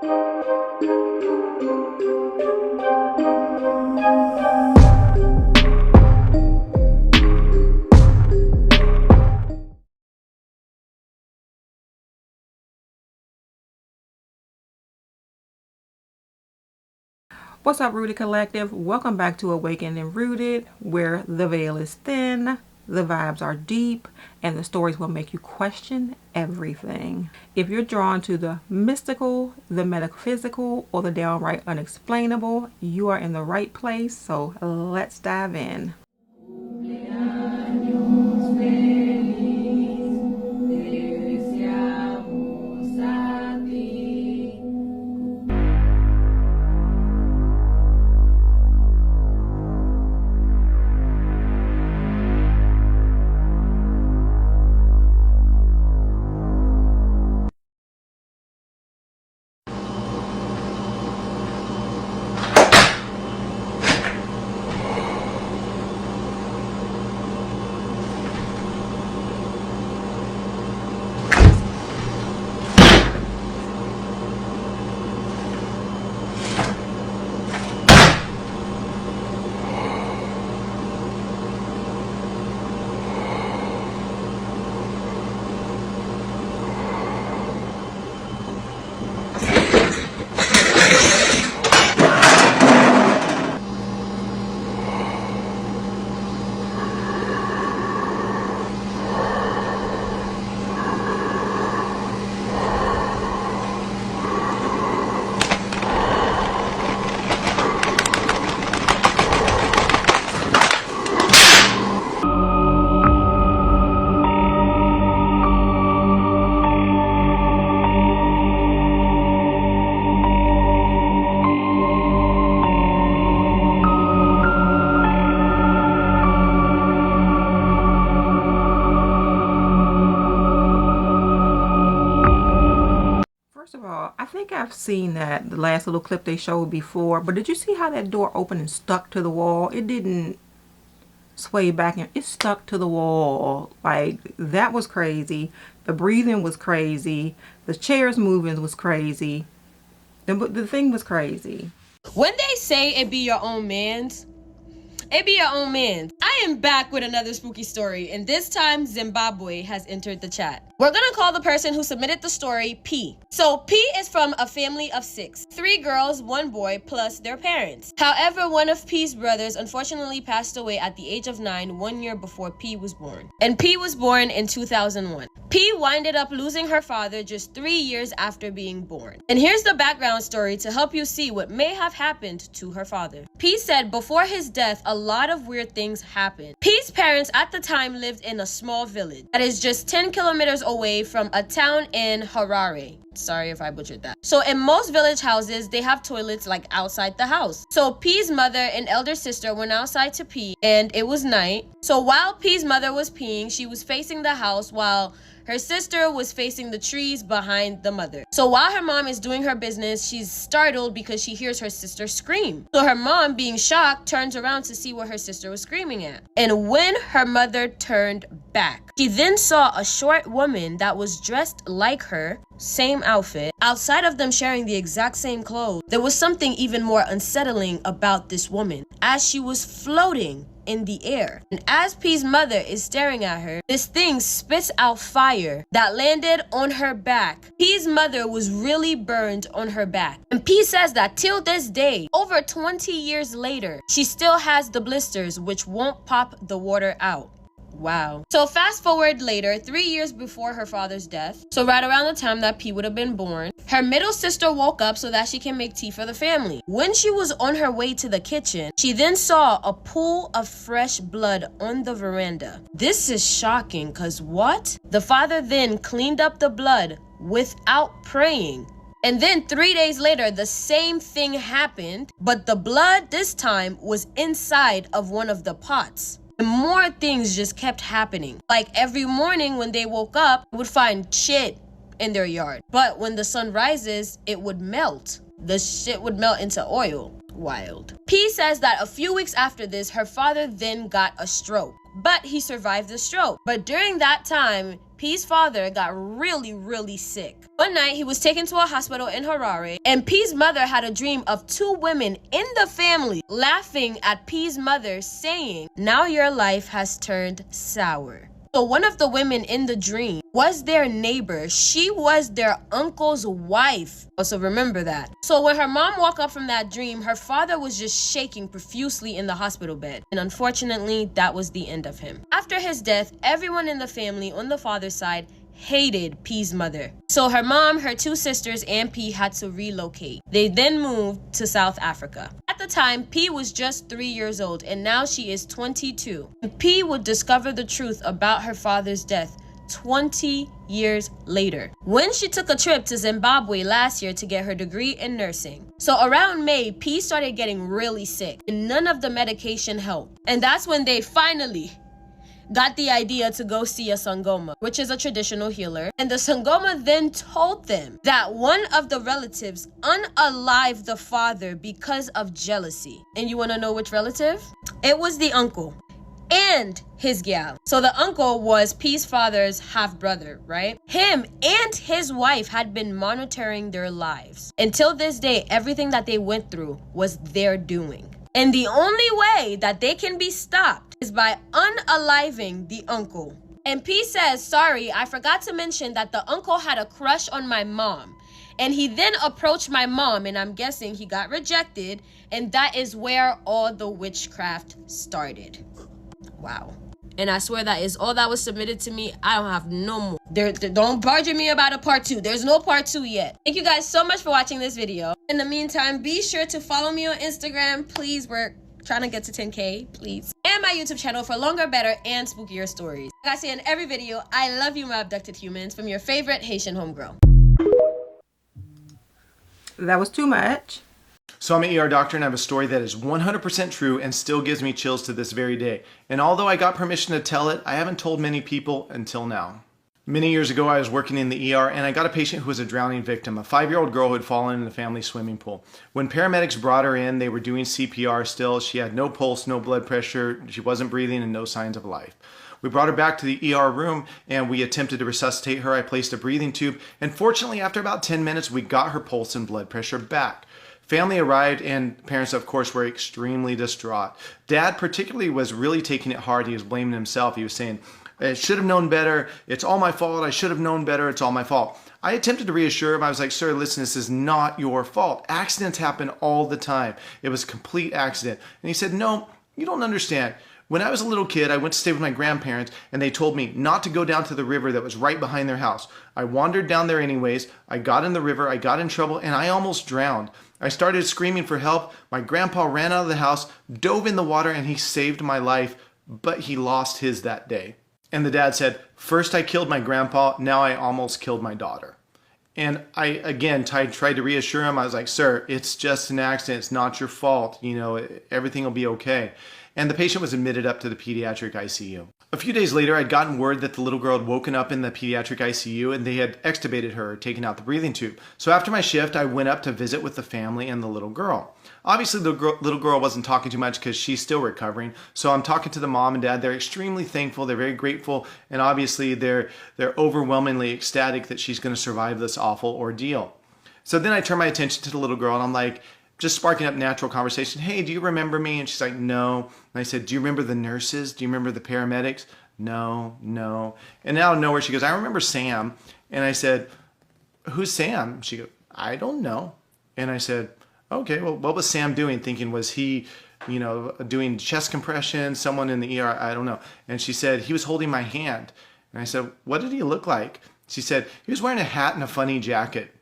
What's up, Rooted Collective? Welcome back to Awakened and Rooted, where the veil is thin, the vibes are deep, and the stories will make you question everything. If you're drawn to the mystical, the metaphysical, or the downright unexplainable, you are in the right place, so let's dive in. First of all, I think I've seen that the last little clip they showed before, but did you see how that door opened and stuck to the wall? It didn't sway back and it stuck to the wall. Like, that was crazy. The breathing was crazy. The chairs moving was crazy. The thing was crazy. When they say it be your own man's, it be your own man's. I am back with another spooky story, and this time Zimbabwe has entered the chat. We're gonna call the person who submitted the story P. So P is from a family of 6. 3 girls, 1 boy, plus their parents. However, one of P's brothers unfortunately passed away at the age of 9, 1 year before P was born. And P was born in 2001. P winded up losing her father just 3 years after being born. And here's the background story to help you see what may have happened to her father. P said before his death, a lot of weird things happened. P's parents at the time lived in a small village that is just 10 kilometers away from a town in Harare. Sorry if I butchered that. So in most village houses, they have toilets like outside the house. So P's mother and elder sister went outside to pee, and it was night. So while P's mother was peeing, she was facing the house while her sister was facing the trees behind the mother. So while her mom is doing her business, she's startled because she hears her sister scream. So her mom, being shocked, turns around to see what her sister was screaming at. And when her mother turned back, she then saw a short woman that was dressed like her, same outfit, outside of them sharing the exact same clothes. There was something even more unsettling about this woman, as she was floating in the air. And as P's mother is staring at her, this thing spits out fire that landed on her back. P's mother was really burned on her back. And P says that till this day, over 20 years later, she still has the blisters which won't pop the water out. Wow. So fast forward later, 3 years before her father's death, so right around the time that P would have been born, her middle sister woke up so that she can make tea for the family. When she was on her way to the kitchen, she then saw a pool of fresh blood on the veranda. This is shocking, cause what? The father then cleaned up the blood without praying. And then 3 days later, the same thing happened, but the blood this time was inside of one of the pots. And more things just kept happening. Like every morning when they woke up, they would find shit in their yard. But when the sun rises, it would melt. The shit would melt into oil. Wild. P says that a few weeks after this, her father then got a stroke, but he survived the stroke. But during that time, P's father got really sick. One night, he was taken to a hospital in Harare, and P's mother had a dream of two women in the family laughing at P's mother, saying, "Now your life has turned sour." So one of the women in the dream was their neighbor. She was their uncle's wife. Also remember that. So when her mom woke up from that dream, her father was just shaking profusely in the hospital bed. And unfortunately, that was the end of him. After his death, everyone in the family on the father's side hated P's mother. So her mom, her two sisters, and P had to relocate. They then moved to South Africa. At the time, P was just 3 years old, and now she is 22. And P would discover the truth about her father's death 20 years later, when she took a trip to Zimbabwe last year to get her degree in nursing. So around May, P started getting really sick, and none of the medication helped. And that's when they finally got the idea to go see a Sangoma, which is a traditional healer. And the Sangoma then told them that one of the relatives unalived the father because of jealousy. And you want to know which relative? It was the uncle and his gal. So the uncle was P's father's half-brother, right? Him and his wife had been monitoring their lives. Until this day, everything that they went through was their doing. And the only way that they can be stopped is by unaliving the uncle. And P says, "Sorry, I forgot to mention that the uncle had a crush on my mom. And he then approached my mom, and I'm guessing he got rejected. And that is where all the witchcraft started." Wow. And I swear that is all that was submitted to me. I don't have no more. Don't barge me about a part 2. There's no part 2 yet. Thank you guys so much for watching this video. In the meantime, be sure to follow me on Instagram. Please, we're trying to get to 10K, please. And my YouTube channel for longer, better, and spookier stories. Like I say in every video, I love you, my abducted humans, from your favorite Haitian homegirl. That was too much. So I'm an ER doctor and I have a story that is 100% true and still gives me chills to this very day. And although I got permission to tell it, I haven't told many people until now. Many years ago, I was working in the ER and I got a patient who was a drowning victim, a 5-year-old girl who had fallen in the family swimming pool. When paramedics brought her in, they were doing CPR still. She had no pulse, no blood pressure, she wasn't breathing, and no signs of life. We brought her back to the ER room and we attempted to resuscitate her. I placed a breathing tube, and fortunately, after about 10 minutes, we got her pulse and blood pressure back. Family arrived and parents, of course, were extremely distraught. Dad particularly was really taking it hard. He was blaming himself. He was saying, "I should have known better. It's all my fault. I should have known better. It's all my fault." I attempted to reassure him. I was like, "Sir, listen, this is not your fault. Accidents happen all the time. It was a complete accident." And he said, "No, you don't understand. When I was a little kid, I went to stay with my grandparents and they told me not to go down to the river that was right behind their house. I wandered down there anyways. I got in the river, I got in trouble, and I almost drowned. I started screaming for help. My grandpa ran out of the house, dove in the water, and he saved my life, but he lost his that day." And the dad said, "First I killed my grandpa, now I almost killed my daughter." And I, again, tried to reassure him. I was like, "Sir, it's just an accident. It's not your fault. You know, everything will be okay." And the patient was admitted up to the pediatric ICU. A few days later, I'd gotten word that the little girl had woken up in the pediatric ICU and they had extubated her, taken out the breathing tube. So after my shift, I went up to visit with the family and the little girl. Obviously, the little girl wasn't talking too much because she's still recovering. So I'm talking to the mom and dad. They're extremely thankful. They're very grateful. And obviously, they're overwhelmingly ecstatic that she's going to survive this awful ordeal. So then I turn my attention to the little girl and I'm like, just sparking up natural conversation. "Hey, do you remember me?" And she's like, "No." And I said, "Do you remember the nurses? Do you remember the paramedics?" No. And out of nowhere, she goes, "I remember Sam." And I said, "Who's Sam?" She goes, "I don't know." And I said, "Okay, well, what was Sam doing?" Thinking, was he, doing chest compression, someone in the ER? I don't know. And she said, "He was holding my hand." And I said, "What did he look like?" She said, "He was wearing a hat and a funny jacket."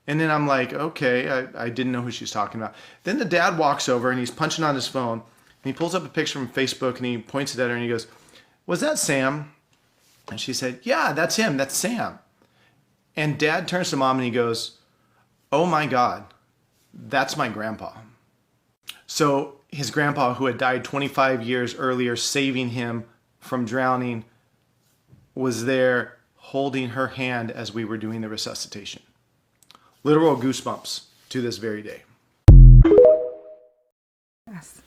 And then I'm like, okay, I didn't know who she was talking about. Then the dad walks over and he's punching on his phone. And he pulls up a picture from Facebook and he points it at her and he goes, "Was that Sam?" And she said, "Yeah, that's him. That's Sam." And dad turns to mom and he goes, "Oh my God, that's my grandpa." So his grandpa, who had died 25 years earlier, saving him from drowning, was there holding her hand as we were doing the resuscitation. Literal goosebumps to this very day. That's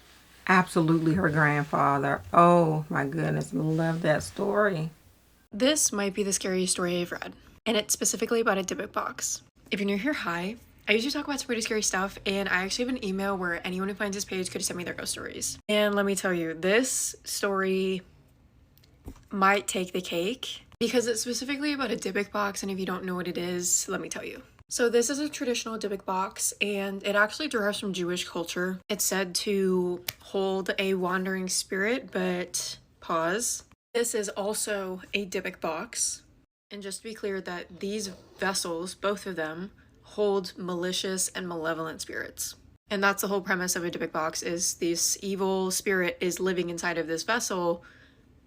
absolutely her grandfather. Oh my goodness, love that story. This might be the scariest story I've read, and it's specifically about a Dybbuk box. If you're new here, hi. I usually talk about some pretty scary stuff, and I actually have an email where anyone who finds this page could send me their ghost stories. And let me tell you, this story might take the cake because it's specifically about a Dybbuk box, and if you don't know what it is, let me tell you. So this is a traditional Dybbuk box, and it actually derives from Jewish culture. It's said to hold a wandering spirit, but pause. This is also a Dybbuk box. And just to be clear that these vessels, both of them, hold malicious and malevolent spirits. And that's the whole premise of a Dybbuk box, is this evil spirit is living inside of this vessel,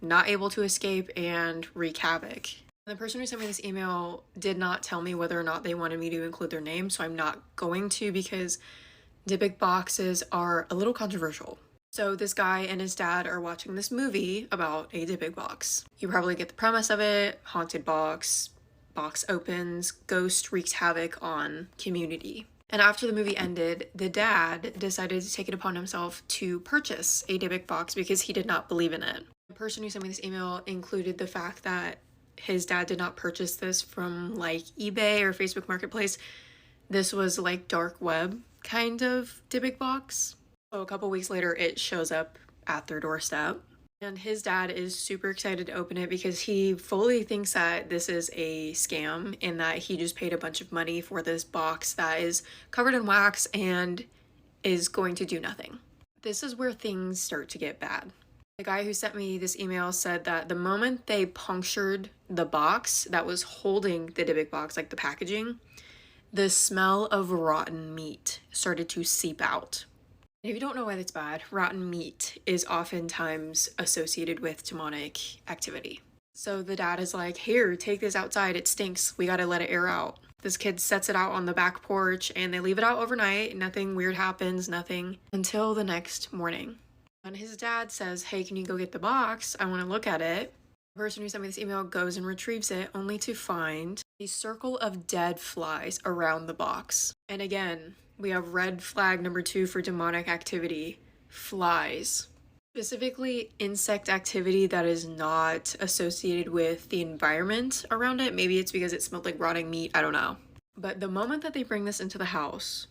not able to escape and wreak havoc. The person who sent me this email did not tell me whether or not they wanted me to include their name, so I'm not going to because Dybbuk boxes are a little controversial. So this guy and his dad are watching this movie about a Dybbuk box. You probably get the premise of it: haunted box, box opens, ghost wreaks havoc on community. And after the movie ended, the dad decided to take it upon himself to purchase a Dybbuk box because he did not believe in it. The person who sent me this email included the fact that his dad did not purchase this from like eBay or Facebook Marketplace. This was like dark web kind of Dybbuk box. So a couple weeks later, it shows up at their doorstep. And his dad is super excited to open it because he fully thinks that this is a scam and that he just paid a bunch of money for this box that is covered in wax and is going to do nothing. This is where things start to get bad. The guy who sent me this email said that the moment they punctured the box that was holding the Dybbuk box, like the packaging, the smell of rotten meat started to seep out. If you don't know why that's bad, rotten meat is oftentimes associated with demonic activity. So the dad is like, here, take this outside, it stinks, we gotta let it air out. This kid sets it out on the back porch and they leave it out overnight. Nothing weird happens, nothing, until the next morning. And his dad says, hey, can you go get the box? I want to look at it. The person who sent me this email goes and retrieves it, only to find a circle of dead flies around the box. And again, we have red flag number 2 for demonic activity: flies. Specifically, insect activity that is not associated with the environment around it. Maybe it's because it smelled like rotting meat, I don't know. But the moment that they bring this into the house,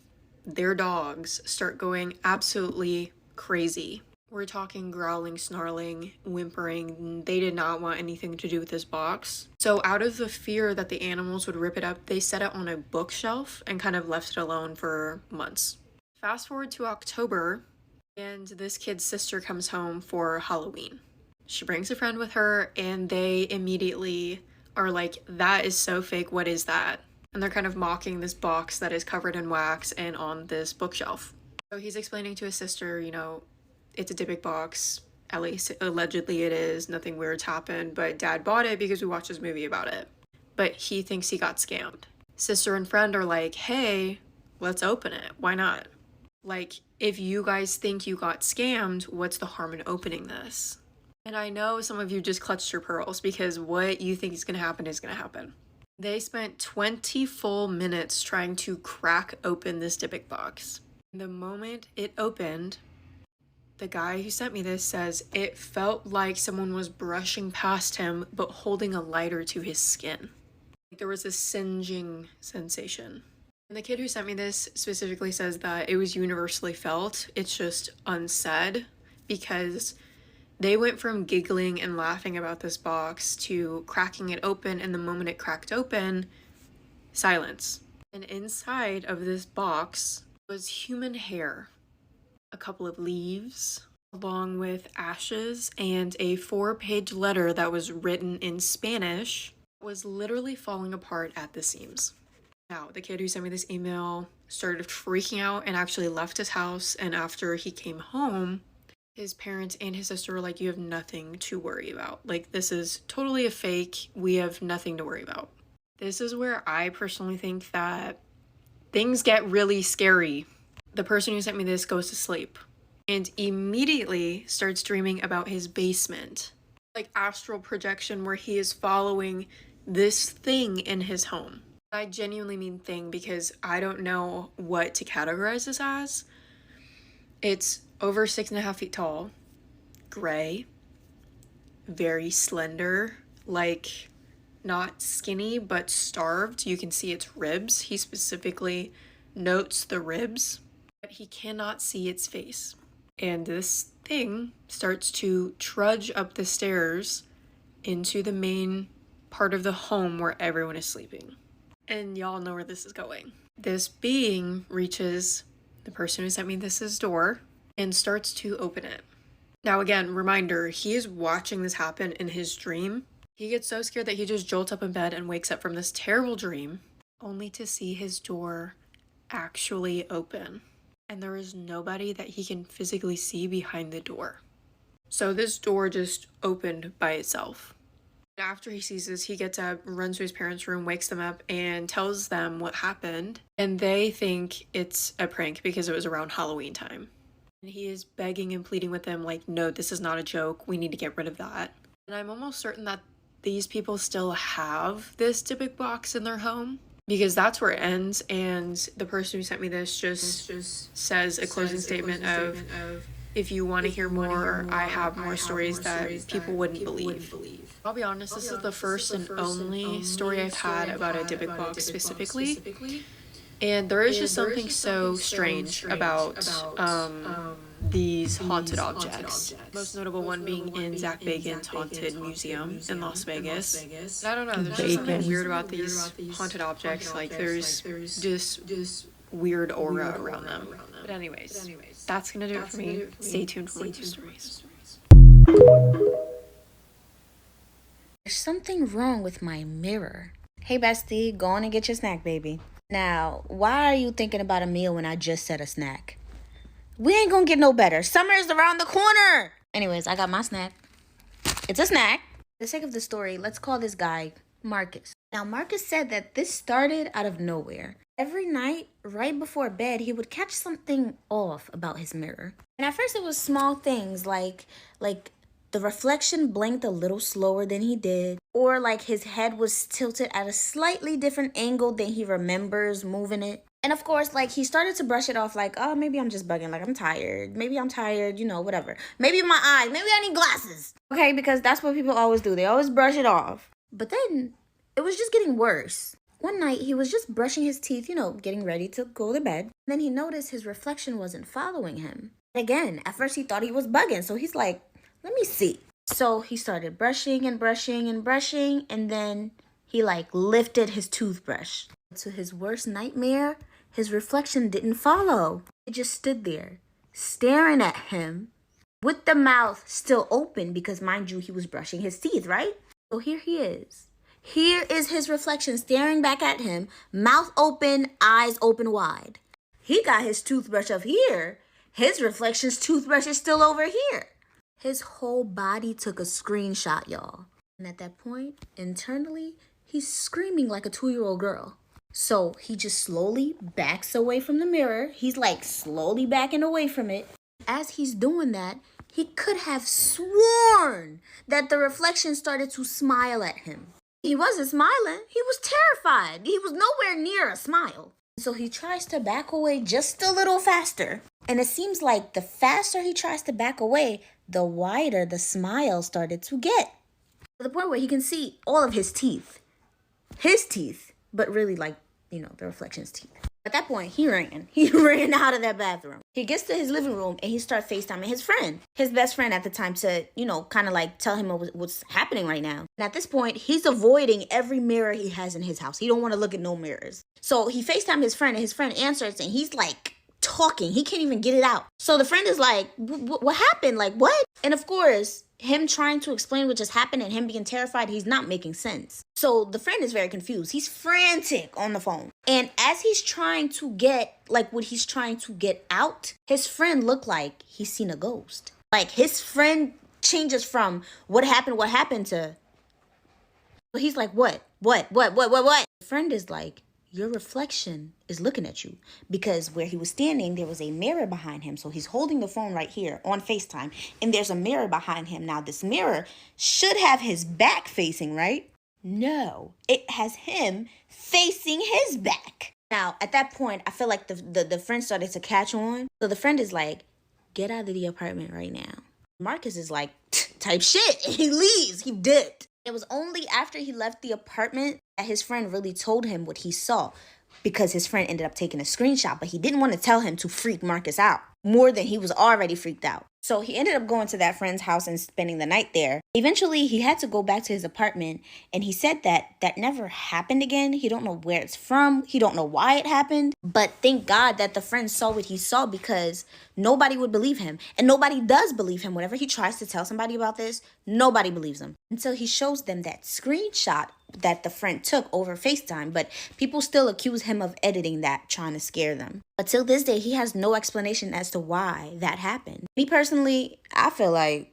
their dogs start going absolutely crazy. We're talking growling, snarling, whimpering. They did not want anything to do with this box. So out of the fear that the animals would rip it up, they set it on a bookshelf and kind of left it alone for months. Fast forward to October, and this kid's sister comes home for Halloween. She brings a friend with her, and they immediately are like, that is so fake, what is that? And they're kind of mocking this box that is covered in wax and on this bookshelf. So he's explaining to his sister, you know, it's a Dybbuk box, at least allegedly it is, nothing weird's happened, but dad bought it because we watched this movie about it. But he thinks he got scammed. Sister and friend are like, hey, let's open it, why not? Like, if you guys think you got scammed, what's the harm in opening this? And I know some of you just clutched your pearls because what you think is gonna happen is gonna happen. They spent 20 full minutes trying to crack open this Dybbuk box. The moment it opened, the guy who sent me this says it felt like someone was brushing past him but holding a lighter to his skin. There was a singeing sensation. And the kid who sent me this specifically says that it was universally felt. It's just unsaid because they went from giggling and laughing about this box to cracking it open, and the moment it cracked open, silence. And inside of this box was human hair, a couple of leaves, along with ashes, and a 4-page letter that was written in Spanish, was literally falling apart at the seams. Now, the kid who sent me this email started freaking out and actually left his house, and after he came home, his parents and his sister were like, you have nothing to worry about. Like, this is totally a fake. We have nothing to worry about. This is where I personally think that things get really scary. The person who sent me this goes to sleep and immediately starts dreaming about his basement, like astral projection, where he is following this thing in his home. I genuinely mean thing because I don't know what to categorize this as. It's over 6.5 feet tall, gray, very slender, like not skinny, but starved. You can see its ribs. He specifically notes the ribs, but he cannot see its face. And this thing starts to trudge up the stairs into the main part of the home where everyone is sleeping. And y'all know where this is going. This being reaches the person who sent me this door and starts to open it. Now again, reminder, he is watching this happen in his dream. He gets so scared that he just jolts up in bed and wakes up from this terrible dream, only to see his door actually open. And there is nobody that he can physically see behind the door. So this door just opened by itself. After he sees this, he gets up, runs to his parents' room, wakes them up, and tells them what happened. And they think it's a prank because it was around Halloween time. And he is begging and pleading with them, like, no, this is not a joke. We need to get rid of that. And I'm almost certain that these people still have this Dybbuk box in their home, because that's where it ends. And the person who sent me this just says a closing statement of, if you want to hear more, I have more stories that people wouldn't believe. I'll be honest, this is the first and only story I've had about a Dybbuk box specifically. And there is just something so strange about these haunted objects. Most notable one being in Zach Bagan's Haunted Museum in Las Vegas. And I don't know, there's just something weird about these haunted objects. Like, there's just weird aura around them. But anyways, that's gonna do it for me. Stay tuned for more stories. There's something wrong with my mirror. Hey bestie, go on and get your snack, baby. Now, why are you thinking about a meal when I just said a snack? We ain't gonna get no better. Summer is around the corner. Anyways, I got my snack. It's a snack. For the sake of the story, let's call this guy Marcus. Now, Marcus said that this started out of nowhere. Every night, right before bed, he would catch something off about his mirror. And at first it was small things like the reflection blinked a little slower than he did, or like his head was tilted at a slightly different angle than he remembers moving it. And of course, like, he started to brush it off like, oh, maybe I'm just bugging, like, I'm tired, you know, whatever. Maybe my eyes, maybe I need glasses. Okay, because that's what people always do. They always brush it off. But then it was just getting worse. One night, he was just brushing his teeth, you know, getting ready to go to bed. And then he noticed his reflection wasn't following him. Again, at first he thought he was bugging, so he's like, let me see. So he started brushing and brushing and brushing, and then he like lifted his toothbrush. To his worst nightmare, his reflection didn't follow. It just stood there, staring at him, with the mouth still open, because mind you, he was brushing his teeth, right? So here he is. Here is his reflection staring back at him, mouth open, eyes open wide. He got his toothbrush up here. His reflection's toothbrush is still over here. His whole body took a screenshot, y'all. And at that point, internally, he's screaming like a 2-year-old girl. So he just slowly backs away from the mirror. He's like slowly backing away from it. As he's doing that, he could have sworn that the reflection started to smile at him. He wasn't smiling. He was terrified. He was nowhere near a smile. So he tries to back away just a little faster. And it seems like the faster he tries to back away, the wider the smile started to get. To the point where he can see all of his teeth. His teeth, but really like, you know, the reflection's teeth. At that point, he ran. He ran out of that bathroom. He gets to his living room and he starts FaceTiming his friend. His best friend at the time to, you know, kind of like tell him what's happening right now. And at this point, he's avoiding every mirror he has in his house. He don't want to look at no mirrors. So he FaceTimed his friend and his friend answers and he's like talking. He can't even get it out. So the friend is like, what happened? Like, what? And of course, him trying to explain what just happened and him being terrified, he's not making sense. So the friend is very confused. He's frantic on the phone. And as he's trying to get, like, what he's trying to get out, his friend looked like he's seen a ghost. Like, his friend changes from what happened to... But he's like, what? The friend is like, your reflection is looking at you, because where he was standing, there was a mirror behind him. So he's holding the phone right here on FaceTime, and there's a mirror behind him. Now, this mirror should have his back facing, right? No, it has him facing his back. Now, at that point, I feel like the friend started to catch on. So the friend is like, get out of the apartment right now. Marcus is like, type shit. And he leaves. He dipped. It was only after he left the apartment that his friend really told him what he saw, because his friend ended up taking a screenshot, but he didn't want to tell him to freak Marcus out more than he was already freaked out. So he ended up going to that friend's house and spending the night there. Eventually, he had to go back to his apartment, and he said that never happened again. He don't know where it's from. He don't know why it happened. But thank God that the friend saw what he saw, because nobody would believe him. And nobody does believe him. Whenever he tries to tell somebody about this, nobody believes him. Until he shows them that screenshot that the friend took over FaceTime, but people still accuse him of editing that, trying to scare them. But till this day, he has no explanation as to why that happened. Me personally, I feel like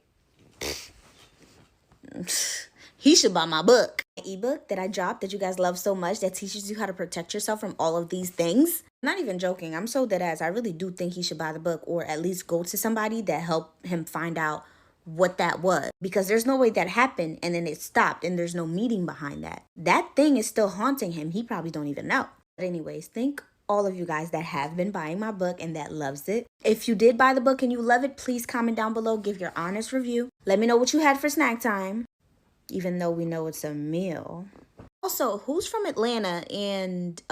he should buy my book. An ebook that I dropped that you guys love so much that teaches you how to protect yourself from all of these things. I'm not even joking. I'm so dead ass. I really do think he should buy the book, or at least go to somebody that helped him find out what that was, because there's no way that happened and then it stopped and there's no meaning behind that. That thing is still haunting him. He probably don't even know. But anyways, thank all of you guys that have been buying my book and that loves it. If you did buy the book and you love it, please comment down below, give your honest review. Let me know what you had for snack time, even though we know it's a meal. Also, who's from Atlanta and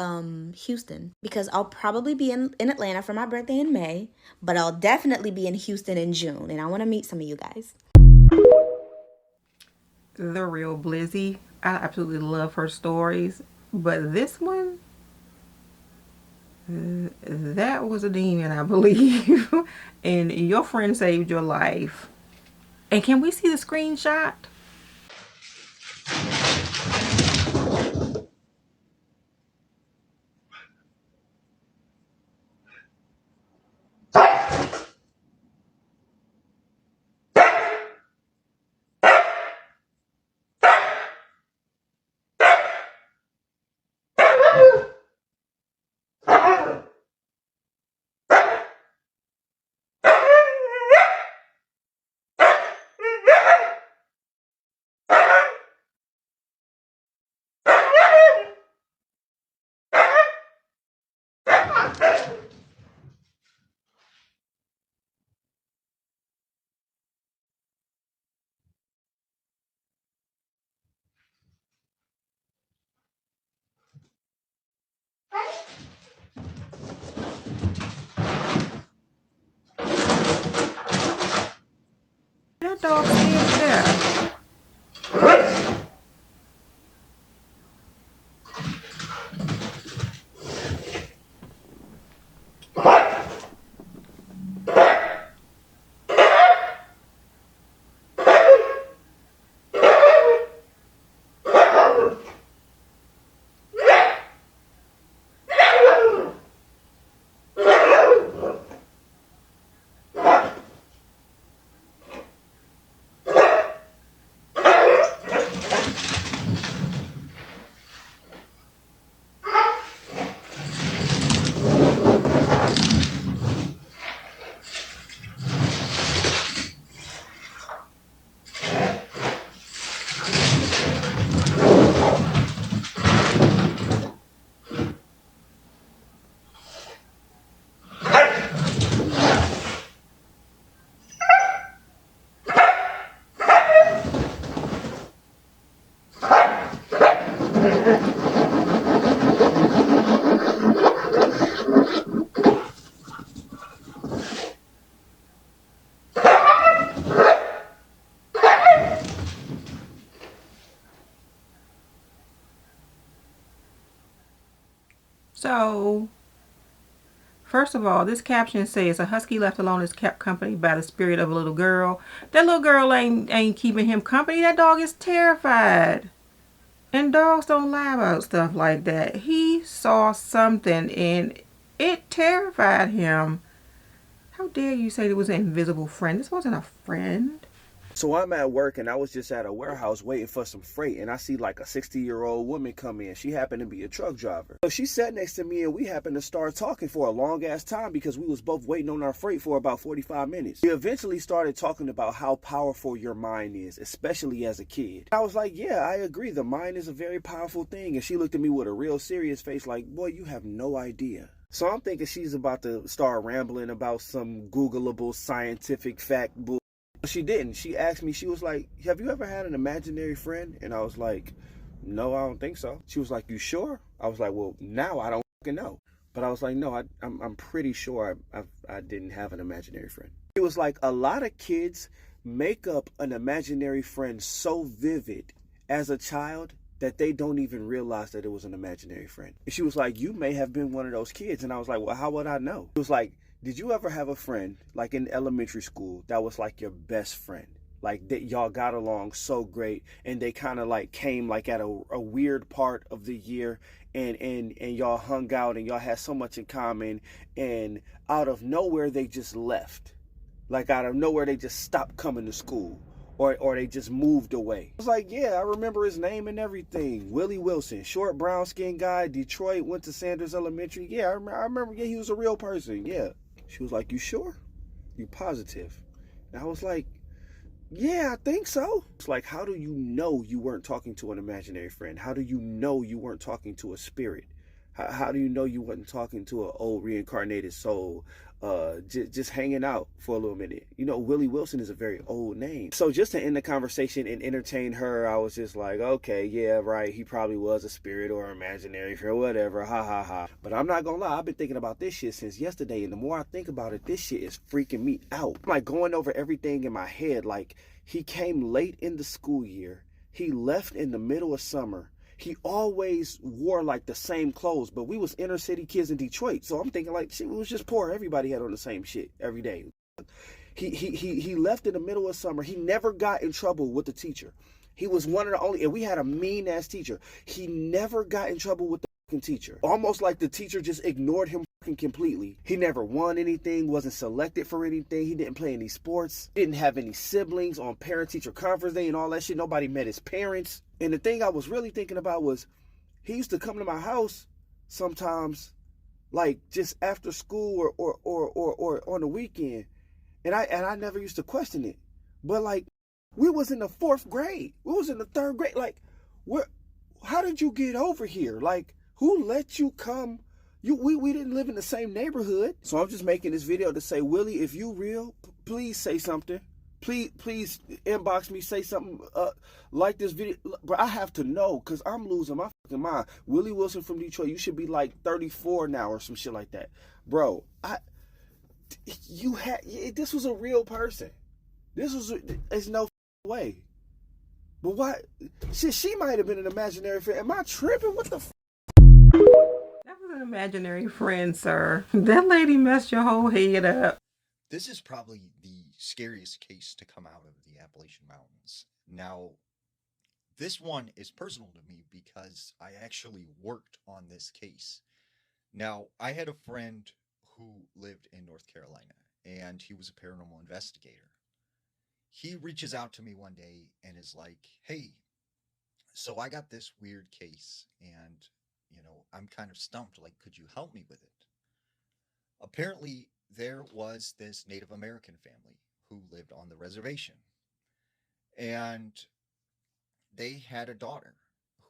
Houston? Because I'll probably be in Atlanta for my birthday in May, but I'll definitely be in Houston in June, and I want to meet some of you guys. The real Blizzy. I absolutely love her stories, but this one, that was a demon, I believe. And your friend saved your life. And can we see the screenshot? That dog scared to death. So, first of all, this caption says, a husky left alone is kept company by the spirit of a little girl. That little girl ain't keeping him company. That dog is terrified. And dogs don't lie about stuff like that. He saw something and it terrified him. How dare you say it was an invisible friend? This wasn't a friend. So I'm at work and I was just at a warehouse waiting for some freight, and I see like a 60-year-old woman come in. She happened to be a truck driver. So she sat next to me and we happened to start talking for a long ass time because we was both waiting on our freight for about 45 minutes. We eventually started talking about how powerful your mind is, especially as a kid. I was like, yeah, I agree. The mind is a very powerful thing. And she looked at me with a real serious face like, boy, you have no idea. So I'm thinking she's about to start rambling about some Googleable scientific fact bull. She didn't. She asked me, she was like, have you ever had an imaginary friend? And I was like, no, I don't think so. She was like, you sure? I was like, well, now I don't fucking know. But I was like, no, I'm pretty sure I didn't have an imaginary friend. It was like a lot of kids make up an imaginary friend so vivid as a child that they don't even realize that it was an imaginary friend. And she was like, you may have been one of those kids. And I was like, well, how would I know? It was like, did you ever have a friend, like in elementary school, that was like your best friend? Like that y'all got along so great, and they kind of like came like at a weird part of the year, and y'all hung out and y'all had so much in common, and out of nowhere they just left. Like out of nowhere they just stopped coming to school. Or they just moved away. I was like, yeah, I remember his name and everything. Willie Wilson, short brown skinned guy, Detroit, went to Sanders Elementary. Yeah, I remember, yeah, he was a real person. Yeah. She was like, you sure? You positive? And I was like, yeah, I think so. It's like, how do you know you weren't talking to an imaginary friend? How do you know you weren't talking to a spirit? How do you know you wasn't talking to an old reincarnated soul, just hanging out for a little minute? You know, Willie Wilson is a very old name. So just to end the conversation and entertain her, I was just like, okay, yeah, right. He probably was a spirit or imaginary or whatever. Ha ha ha. But I'm not gonna lie, I've been thinking about this shit since yesterday, and the more I think about it, this shit is freaking me out. I'm like going over everything in my head. Like, he came late in the school year. He left in the middle of summer. He always wore like the same clothes, but we was inner city kids in Detroit. So I'm thinking like, shit, we was just poor. Everybody had on the same shit every day. He left in the middle of summer. He never got in trouble with the teacher. He was one of the only, and we had a mean ass teacher. He never got in trouble with the fucking teacher. Almost like the teacher just ignored him fucking completely. He never won anything, wasn't selected for anything. He didn't play any sports, didn't have any siblings on parent teacher conference day and all that shit. Nobody met his parents. And the thing I was really thinking about was, he used to come to my house sometimes, like just after school or on the weekend, and I never used to question it. But like, we was in the 4th grade, we was in the 3rd grade. Like, how did you get over here? Like, who let you come? We didn't live in the same neighborhood. So I'm just making this video to say, Willie, if you real, please say something. Please inbox me, say something, like this video. But I have to know, because I'm losing my fucking mind. Willie Wilson from Detroit, you should be like 34 now or some shit like that. Bro, this was a real person. There's no way. But why? Shit, she might have been an imaginary friend. Am I tripping? What the That was an imaginary friend, sir. That lady messed your whole head up. This is probably the scariest case to come out of the Appalachian Mountains. Now, this one is personal to me because I actually worked on this case. Now, I had a friend who lived in North Carolina, and he was a paranormal investigator. He reaches out to me one day and is like, hey, so I got this weird case, and, I'm kind of stumped. Like, could you help me with it? Apparently, there was this Native American family who lived on the reservation, and they had a daughter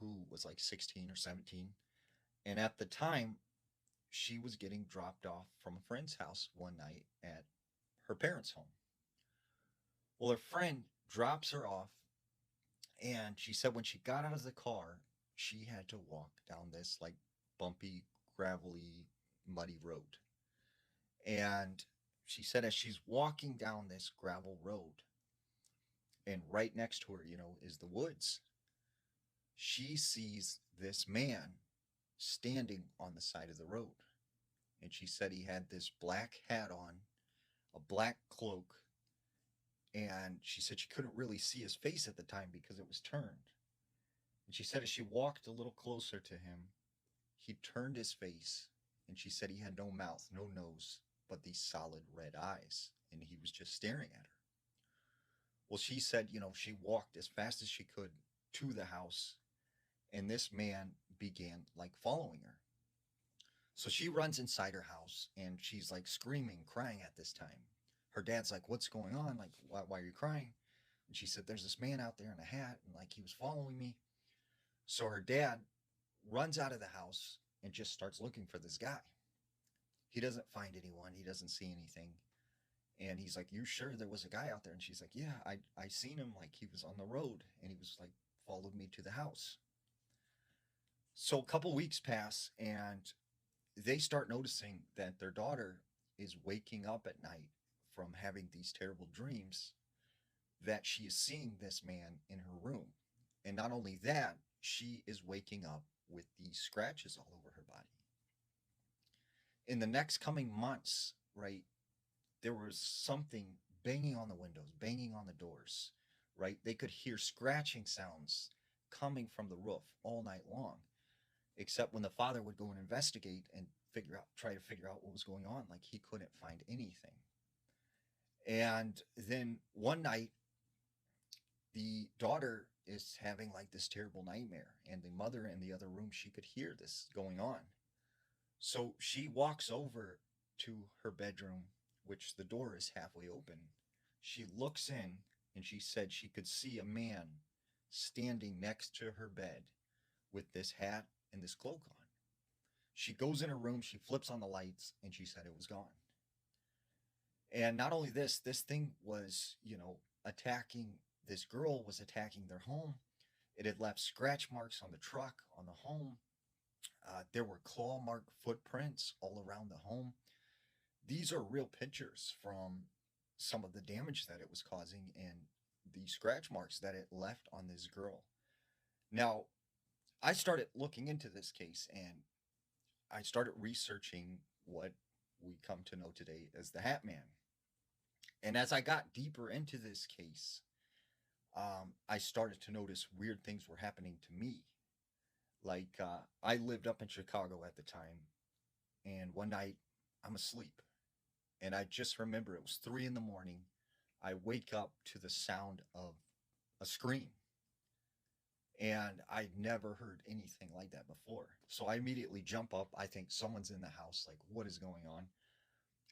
who was like 16 or 17. And at the time, she was getting dropped off from a friend's house one night at her parents' home. Well, her friend drops her off, and she said when she got out of the car, she had to walk down this like bumpy, gravelly, muddy road. And she said as she's walking down this gravel road, and right next to her, is the woods, she sees this man standing on the side of the road. And she said he had this black hat on, a black cloak, and she said she couldn't really see his face at the time because it was turned. And she said as she walked a little closer to him, he turned his face, and she said he had no mouth, no nose, but these solid red eyes, and he was just staring at her. Well, she said, she walked as fast as she could to the house, and this man began like following her. So she runs inside her house, and she's like screaming, crying at this time. Her dad's like, what's going on? Like, why are you crying? And she said, there's this man out there in a hat, and like he was following me. So her dad runs out of the house and just starts looking for this guy. He doesn't find anyone. He doesn't see anything. And he's like, "You sure there was a guy out there?" And she's like, "Yeah, I seen him. Like, he was on the road and he was like, followed me to the house." So a couple weeks pass and they start noticing that their daughter is waking up at night from having these terrible dreams, that she is seeing this man in her room. And not only that, she is waking up with these scratches all over her body. In the next coming months, right, there was something banging on the windows, banging on the doors, right? They could hear scratching sounds coming from the roof all night long, except when the father would go and investigate and try to figure out what was going on, like he couldn't find anything. And then one night, the daughter is having like this terrible nightmare, and the mother in the other room, she could hear this going on. So she walks over to her bedroom, which the door is halfway open. She looks in and she said she could see a man standing next to her bed with this hat and this cloak on. She goes in her room, she flips on the lights, and she said it was gone. And not only this thing was, attacking, this girl was attacking their home. It had left scratch marks on the truck, on the home. There were claw mark footprints all around the home. These are real pictures from some of the damage that it was causing and the scratch marks that it left on this girl. Now, I started looking into this case and I started researching what we come to know today as the Hat Man. And as I got deeper into this case, I started to notice weird things were happening to me. Like, I lived up in Chicago at the time, and one night I'm asleep. And I just remember it was 3 a.m. I wake up to the sound of a scream. And I'd never heard anything like that before. So I immediately jump up. I think someone's in the house. Like, what is going on?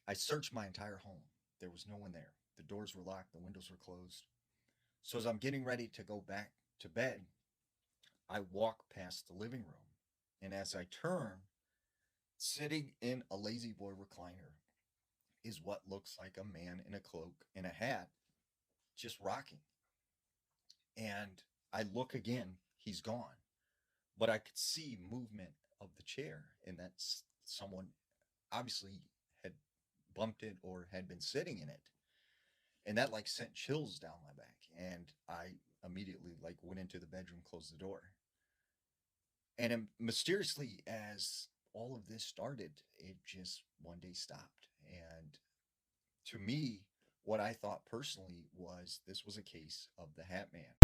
I searched my entire home. There was no one there. The doors were locked. The windows were closed. So as I'm getting ready to go back to bed, I walk past the living room. And as I turn, sitting in a lazy boy recliner is what looks like a man in a cloak and a hat, just rocking. And I look again, he's gone. But I could see movement of the chair, and that's someone obviously had bumped it or had been sitting in it. And that like sent chills down my back. And I immediately like went into the bedroom, closed the door. And mysteriously, as all of this started, it just one day stopped. And to me, what I thought personally was this was a case of the Hat Man.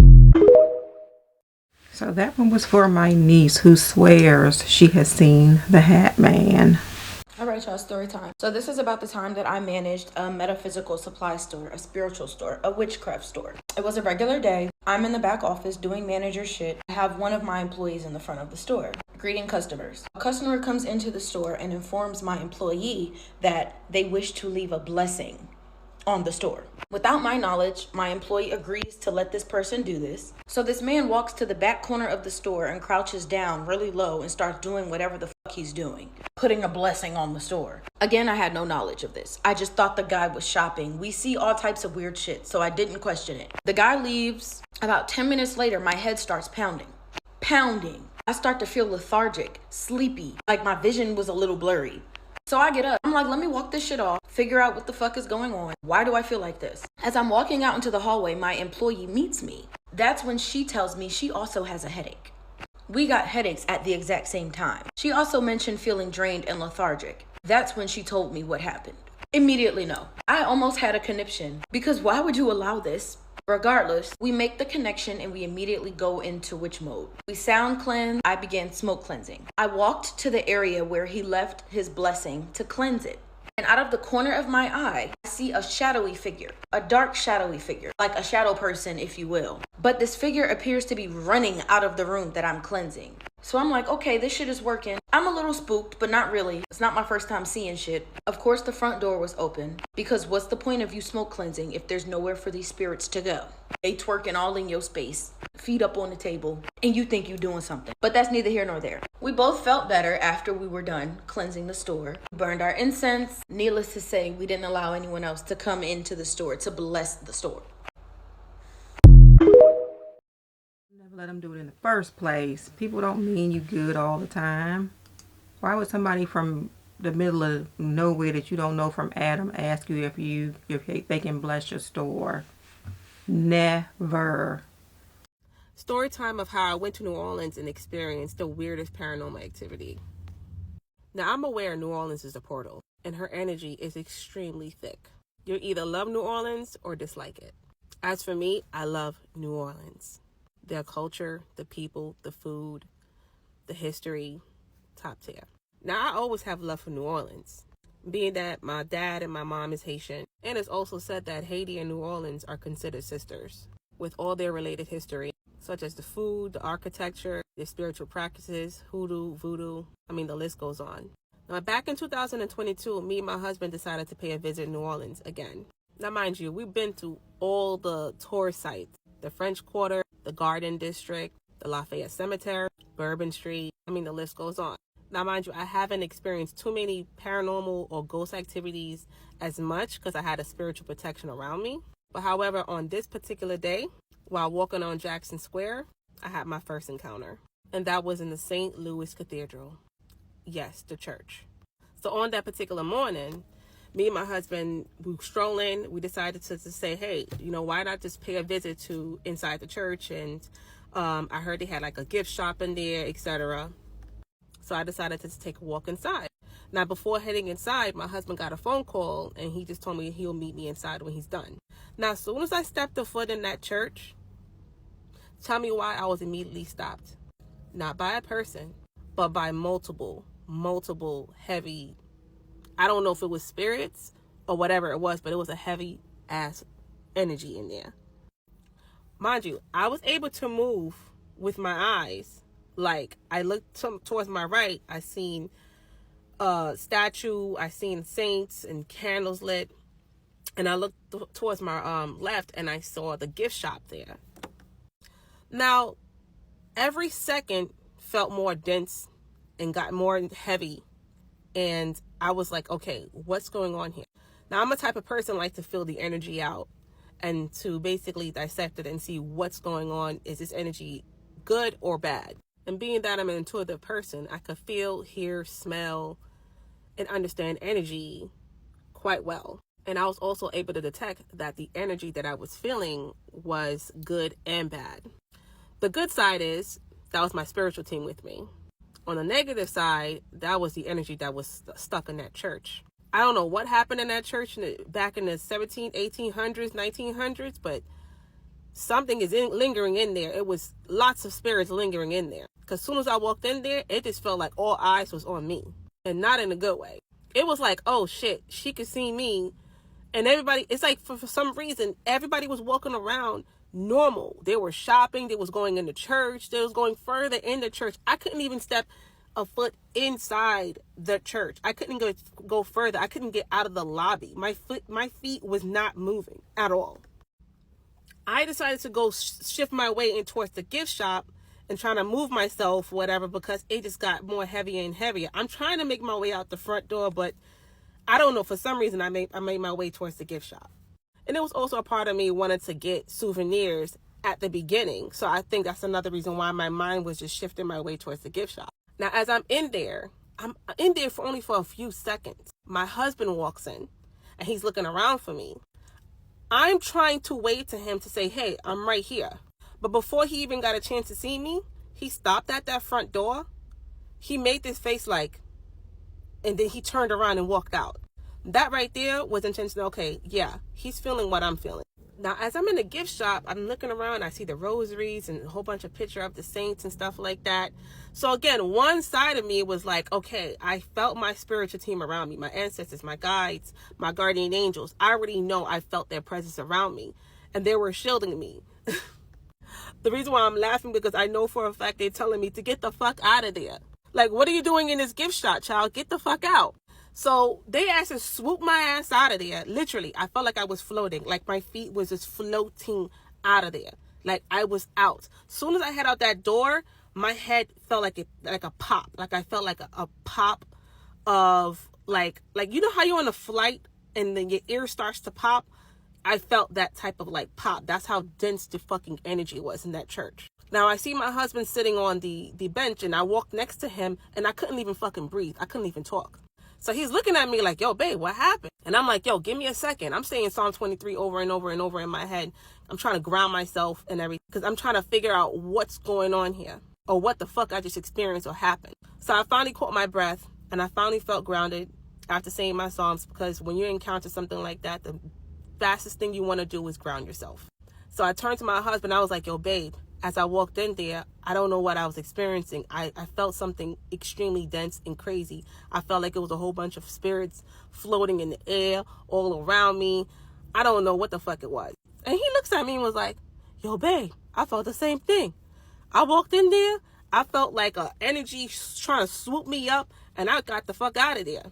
So that one was for my niece who swears she has seen the Hat Man. All right, y'all, story time. So this is about the time that I managed a metaphysical supply store, a spiritual store, a witchcraft store. It was a regular day. I'm in the back office doing manager shit. I have one of my employees in the front of the store, greeting customers. A customer comes into the store and informs my employee that they wish to leave a blessing on the store. Without my knowledge, my employee agrees to let this person do this. So this man walks to the back corner of the store and crouches down really low and starts doing whatever the fuck he's doing, putting a blessing on the store. Again, I had no knowledge of this. I just thought the guy was shopping. We see all types of weird shit, so I didn't question it. The guy leaves. About 10 minutes later, my head starts pounding. I start to feel lethargic, sleepy, like my vision was a little blurry. So I get up. I'm like, let me walk this shit off, figure out what the fuck is going on. Why do I feel like this? As I'm walking out into the hallway, my employee meets me. That's when she tells me she also has a headache. We got headaches at the exact same time. She also mentioned feeling drained and lethargic. That's when she told me what happened. Immediately no. I almost had a conniption because why would you allow this? Regardless, we make the connection and we immediately go into witch mode. We sound cleanse. I began smoke cleansing. I walked to the area where he left his blessing to cleanse it. And out of the corner of my eye, I see a shadowy figure, a dark shadowy figure, like a shadow person, if you will. But this figure appears to be running out of the room that I'm cleansing. So I'm like, okay, this shit is working. I'm a little spooked, but not really. It's not my first time seeing shit. Of course, the front door was open because what's the point of you smoke cleansing if there's nowhere for these spirits to go? They twerking all in your space, feet up on the table, and you think you doing something. But that's neither here nor there. We both felt better after we were done cleansing the store. We burned our incense. Needless to say, we didn't allow anyone else to come into the store to bless the store. Never let them do it in the first place. People don't mean you good all the time. Why would somebody from the middle of nowhere that you don't know from Adam ask you if they can bless your store? Never. Story time of how I went to New Orleans and experienced the weirdest paranormal activity. Now, I'm aware New Orleans is a portal, and her energy is extremely thick. You either love New Orleans or dislike it. As for me, I love New Orleans. Their culture, the people, the food, the history, top tier. Now, I always have love for New Orleans, being that my dad and my mom is Haitian, and it's also said that Haiti and New Orleans are considered sisters, with all their related history, such as the food, the architecture, their spiritual practices, hoodoo, voodoo, the list goes on. Now, back in 2022, me and my husband decided to pay a visit in New Orleans again. Now, mind you, we've been to all the tourist sites, the French Quarter, the Garden District, the Lafayette Cemetery, Bourbon Street, the list goes on. Now, mind you, I haven't experienced too many paranormal or ghost activities as much because I had a spiritual protection around me. But however, on this particular day, while walking on Jackson Square, I had my first encounter. And that was in the St. Louis Cathedral. Yes, the church. So on that particular morning, me and my husband, we were strolling. We decided to say, hey, why not just pay a visit to inside the church? And I heard they had like a gift shop in there, etc. So I decided to take a walk inside. Now, before heading inside, my husband got a phone call and he just told me he'll meet me inside when he's done. Now, as soon as I stepped a foot in that church, tell me why I was immediately stopped. Not by a person, but by multiple heavy, I don't know if it was spirits or whatever it was, but it was a heavy ass energy in there. Mind you, I was able to move with my eyes. Like, I looked towards my right, I seen a statue, I seen saints and candles lit, and I looked towards my left and I saw the gift shop there. Now, every second felt more dense and got more heavy, and I was like, okay, what's going on here? Now, I'm a type of person like to feel the energy out and to basically dissect it and see what's going on. Is this energy good or bad? And being that I'm an intuitive person, I could feel, hear, smell, and understand energy quite well. And I was also able to detect that the energy that I was feeling was good and bad. The good side is that was my spiritual team with me. On the negative side, that was the energy that was stuck in that church. I don't know what happened in that church back in the 1800s, 1900s, but something is lingering in there. It was lots of spirits lingering in there. Because as soon as I walked in there, it just felt like all eyes was on me. And not in a good way. It was like, oh shit, she could see me. And everybody, it's like for some reason, everybody was walking around normal. They were shopping. They was going into church. They was going further in the church. I couldn't even step a foot inside the church. I couldn't go further. I couldn't get out of the lobby. My feet was not moving at all. I decided to go shift my way in towards the gift shop and trying to move myself, whatever, because it just got more heavier and heavier. I'm trying to make my way out the front door, but I don't know, for some reason I made my way towards the gift shop. And it was also a part of me wanting to get souvenirs at the beginning. So I think that's another reason why my mind was just shifting my way towards the gift shop. Now, as I'm in there for only a few seconds. My husband walks in and he's looking around for me. I'm trying to wave to him to say, hey, I'm right here. But before he even got a chance to see me, he stopped at that front door. He made this face like, and then he turned around and walked out. That right there was intentional. Okay, yeah, he's feeling what I'm feeling. Now, as I'm in the gift shop, I'm looking around. I see the rosaries and a whole bunch of pictures of the saints and stuff like that. So again, one side of me was like, okay, I felt my spiritual team around me, my ancestors, my guides, my guardian angels. I already know I felt their presence around me, and they were shielding me. The reason why I'm laughing because I know for a fact they're telling me to get the fuck out of there. Like, what are you doing in this gift shop, child? Get the fuck out. So they asked to swoop my ass out of there. Literally, I felt like I was floating. Like my feet was just floating out of there. Like, I was out. Soon as I head out that door, my head felt like a pop. Like, I felt like a pop of like you know how you're on a flight and then your ear starts to pop? I felt that type of like pop. That's how dense the fucking energy was in that church. Now, I see my husband sitting on the bench, and I walked next to him, and I couldn't even fucking breathe. I couldn't even talk. So he's looking at me like, yo, babe, what happened? And I'm like, yo, give me a second. I'm saying Psalm 23 over and over and over in my head. I'm trying to ground myself and everything because I'm trying to figure out what's going on here or what the fuck I just experienced or happened. So I finally caught my breath, and I finally felt grounded after saying my Psalms, because when you encounter something like that, the fastest thing you want to do is ground yourself. So I turned to my husband. I was like, yo, babe, as I walked in there, I don't know what I was experiencing. I felt something extremely dense and crazy. I felt like it was a whole bunch of spirits floating in the air all around me. I don't know what the fuck it was. And he looks at me and was like, yo, babe, I felt the same thing. I walked in there. I felt like an energy trying to swoop me up, and I got the fuck out of there.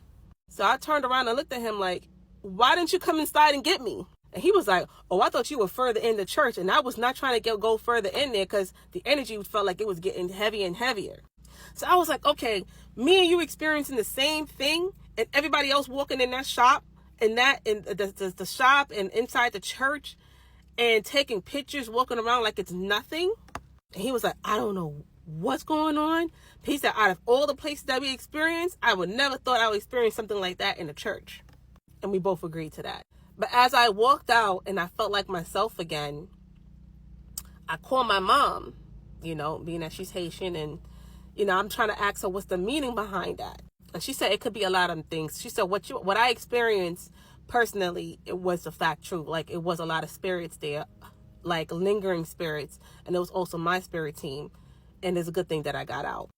So I turned around and looked at him like, why didn't you come inside and get me? And he was like, oh, I thought you were further in the church. And I was not trying to go further in there because the energy felt like it was getting heavier and heavier. So I was like, okay, me and you experiencing the same thing, and everybody else walking in that shop and that in the shop and inside the church and taking pictures, walking around like it's nothing. And he was like, I don't know what's going on. He said, out of all the places that we experienced, I would never thought I would experience something like that in a church. And we both agreed to that. But as I walked out and I felt like myself again, I called my mom, you know, being that she's Haitian, and, you know, I'm trying to ask her what's the meaning behind that. And she said it could be a lot of things. She said what I experienced personally, it was the fact true. Like, it was a lot of spirits there, like lingering spirits. And it was also my spirit team. And it's a good thing that I got out.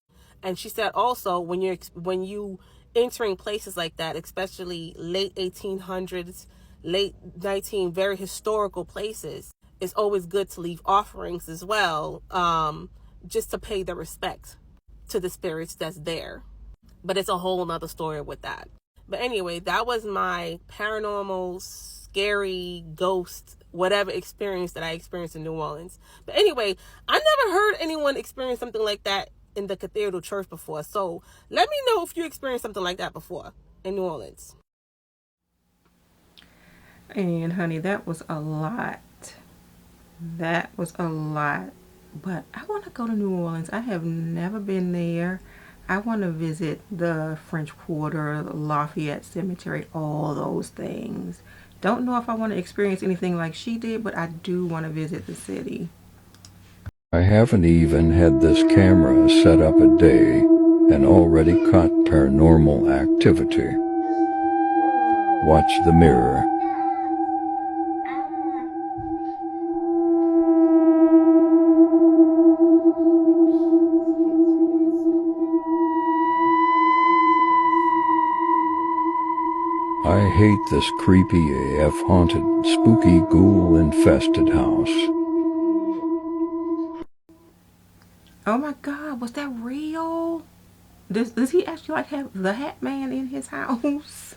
And she said also when you entering places like that, especially late 1800s, late 19, very historical places, it's always good to leave offerings as well, just to pay the respect to the spirits that's there. But it's a whole nother story with that. But anyway, that was my paranormal, scary, ghost, whatever experience that I experienced in New Orleans. But anyway, I never heard anyone experience something like that in the cathedral church before. So let me know if you experienced something like that before in New Orleans. And honey, that was a lot. That was a lot. But I want to go to New Orleans. I have never been there. I want to visit the French Quarter, Lafayette Cemetery, all those things. Don't know if I want to experience anything like she did, but I do want to visit the city. I haven't even had this camera set up a day and already caught paranormal activity. Watch the mirror. I hate this creepy AF haunted, spooky, ghoul-infested house. Oh my God, was that real? Does he actually like have the Hat Man in his house?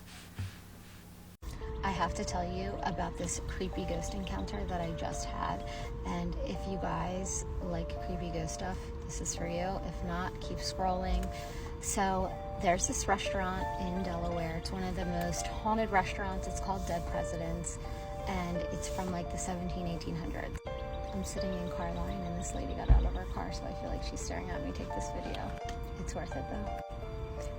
I have to tell you about this creepy ghost encounter that I just had. And if you guys like creepy ghost stuff, this is for you. If not, keep scrolling. So there's this restaurant in Delaware. It's one of the most haunted restaurants. It's called Dead Presidents, and it's from like the 1800s. I'm sitting in car line and this lady got out of her car, so I feel like she's staring at me take this video. It's worth it though.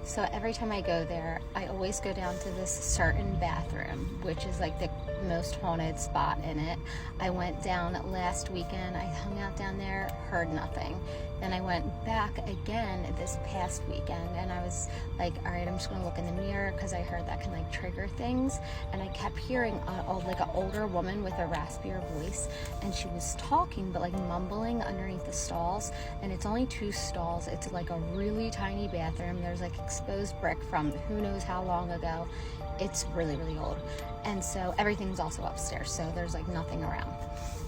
So every time I go there, I always go down to this certain bathroom, which is like the most haunted spot in it. I went down last weekend, I hung out down there, heard nothing. Then I went back again this past weekend, and I was like, all right, I'm just gonna look in the mirror because I heard that can like trigger things. And I kept hearing like an older woman with a raspier voice, and she was talking but like mumbling underneath the stalls. And it's only 2 stalls. It's like a really tiny bathroom. There's like exposed brick from who knows how long ago. It's really, really old. And so everything's also upstairs, so there's like nothing around.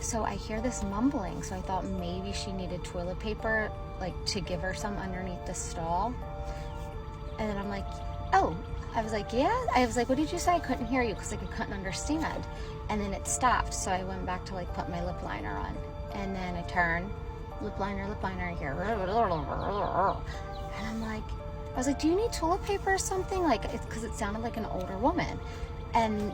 So I hear this mumbling, so I thought maybe she needed toilet paper, like to give her some underneath the stall. And then I'm like, oh, I was like, yeah. I was like, what did you say? I couldn't hear you because like, I couldn't understand. And then it stopped. So I went back to like put my lip liner on. And then I turned, lip liner, I hear. And I'm like, I was like, do you need toilet paper or something? Like, because it sounded like an older woman. And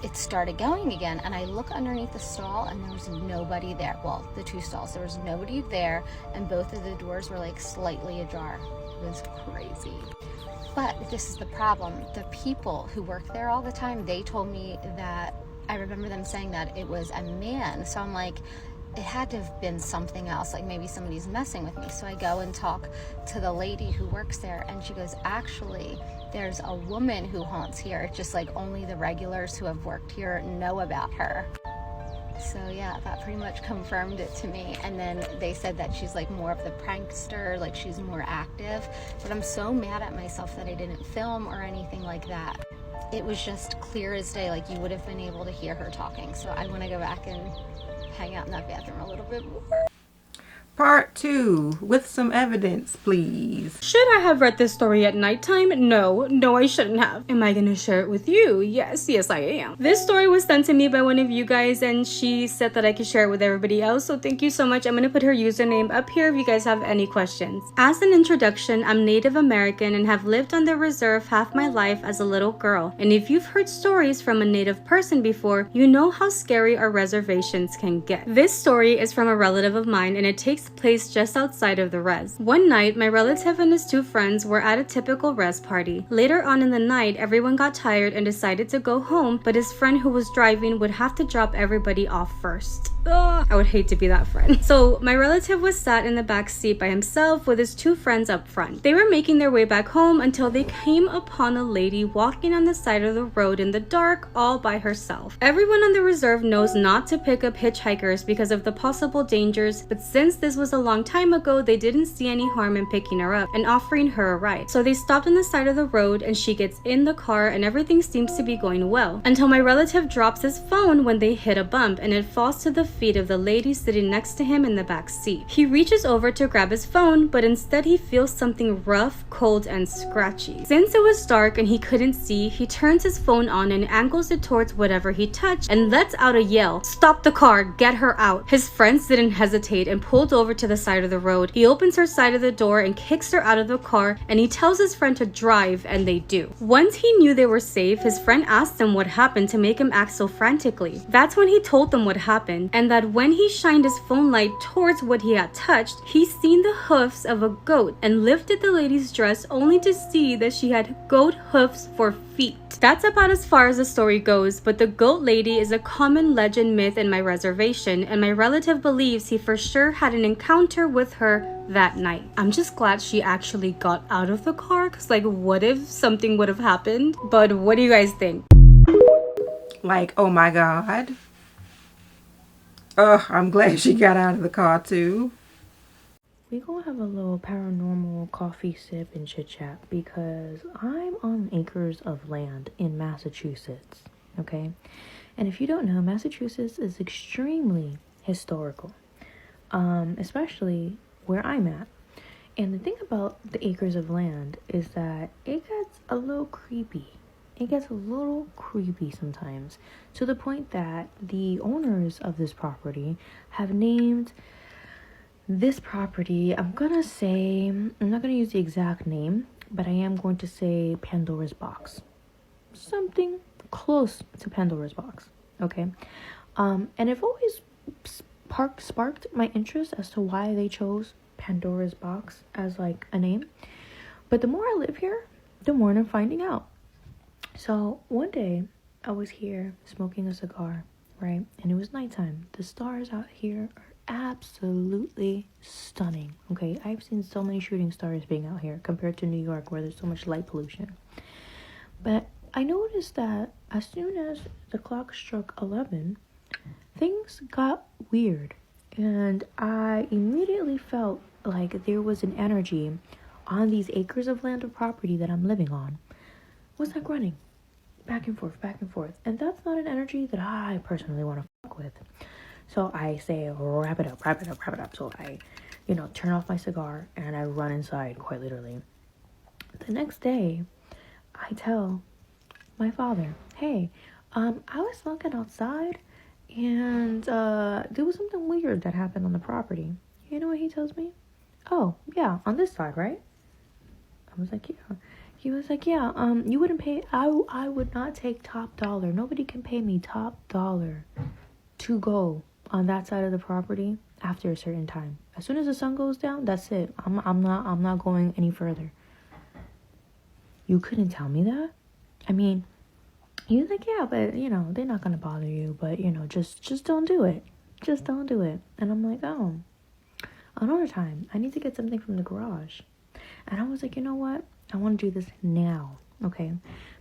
it started going again. And I look underneath the stall and there was nobody there. Well, the 2 stalls, there was nobody there. And both of the doors were like slightly ajar. It was crazy. But this is the problem. The people who work there all the time, they told me that, I remember them saying that it was a man. So I'm like, it had to have been something else, like maybe somebody's messing with me. So I go and talk to the lady who works there, and she goes, actually, there's a woman who haunts here, just like only the regulars who have worked here know about her. So yeah, that pretty much confirmed it to me. And then they said that she's like more of the prankster, like she's more active. But I'm so mad at myself that I didn't film or anything like that. It was just clear as day, like you would have been able to hear her talking. So I want to go back and hang out in that bathroom a little bit more. Part 2 with some evidence, please. Should I have read this story at nighttime? No, I shouldn't have. Am I gonna share it with you? Yes, I am. This story was sent to me by one of you guys, and she said that I could share it with everybody else, so thank you so much. I'm gonna put her username up here if you guys have any questions. As an introduction, I'm Native American and have lived on the reserve half my life as a little girl. And if you've heard stories from a Native person before, you know how scary our reservations can get. This story is from a relative of mine, and it takes place just outside of the res. One night, my relative and his 2 friends were at a typical res party. Later on in the night, everyone got tired and decided to go home, but his friend who was driving would have to drop everybody off first. Ugh, I would hate to be that friend. So my relative was sat in the back seat by himself with his 2 friends up front. They were making their way back home until they came upon a lady walking on the side of the road in the dark all by herself. Everyone on the reserve knows not to pick up hitchhikers because of the possible dangers, but since this was a long time ago, they didn't see any harm in picking her up and offering her a ride. So they stopped on the side of the road and she gets in the car and everything seems to be going well until my relative drops his phone when they hit a bump and it falls to the feet of the lady sitting next to him in the back seat. He reaches over to grab his phone, but instead he feels something rough, cold, and scratchy. Since it was dark and he couldn't see, he turns his phone on and angles it towards whatever he touched and lets out a yell, "Stop the car, get her out." His friends didn't hesitate and pulled over to the side of the road. He opens her side of the door and kicks her out of the car, and he tells his friend to drive, and they do. Once he knew they were safe, his friend asked him what happened to make him act so frantically. That's when he told them what happened, and that when he shined his phone light towards what he had touched, he seen the hoofs of a goat and lifted the lady's dress only to see that she had goat hoofs for feet. That's about as far as the story goes, but the goat lady is a common legend myth in my reservation, and my relative believes he for sure had an encounter with her that night. I'm just glad she actually got out of the car, because like what if something would have happened? But what do you guys think? Like, oh my god. I'm glad she got out of the car too. We gonna have a little paranormal coffee sip and chit chat because I'm on acres of land in Massachusetts, okay? And if you don't know, Massachusetts is extremely historical, especially where I'm at. And the thing about the acres of land is that it gets a little creepy. It gets a little creepy sometimes, to the point that the owners of this property have named this property, I'm not gonna use the exact name, but I am going to say Pandora's Box. Something close to Pandora's Box, okay? And I've always sparked my interest as to why they chose Pandora's Box as like a name. But the more I live here, the more I'm finding out. So one day I was here smoking a cigar, right? And it was nighttime. The stars out here are absolutely stunning, okay? I've seen so many shooting stars being out here compared to New York where there's so much light pollution. But I noticed that as soon as the clock struck 11, things got weird, and I immediately felt like there was an energy on these acres of land or property that I'm living on was like running back and forth, and that's not an energy that I personally want to fuck with. So I say, wrap it up. So I, turn off my cigar and I run inside, quite literally. The next day, I tell my father, hey, I was looking outside and there was something weird that happened on the property. You know what he tells me? Oh, yeah, on this side, right? I was like, yeah. He was like, yeah, you wouldn't pay, I would not take top dollar. Nobody can pay me top dollar to go on that side of the property after a certain time. As soon as the sun goes down, that's it. I'm not going any further. You couldn't tell me that? I mean, he was like, yeah, but, you know, they're not going to bother you. But, you know, just don't do it. Just don't do it. And I'm like, oh, another time, I need to get something from the garage. And I was like, you know what? I want to do this now, okay?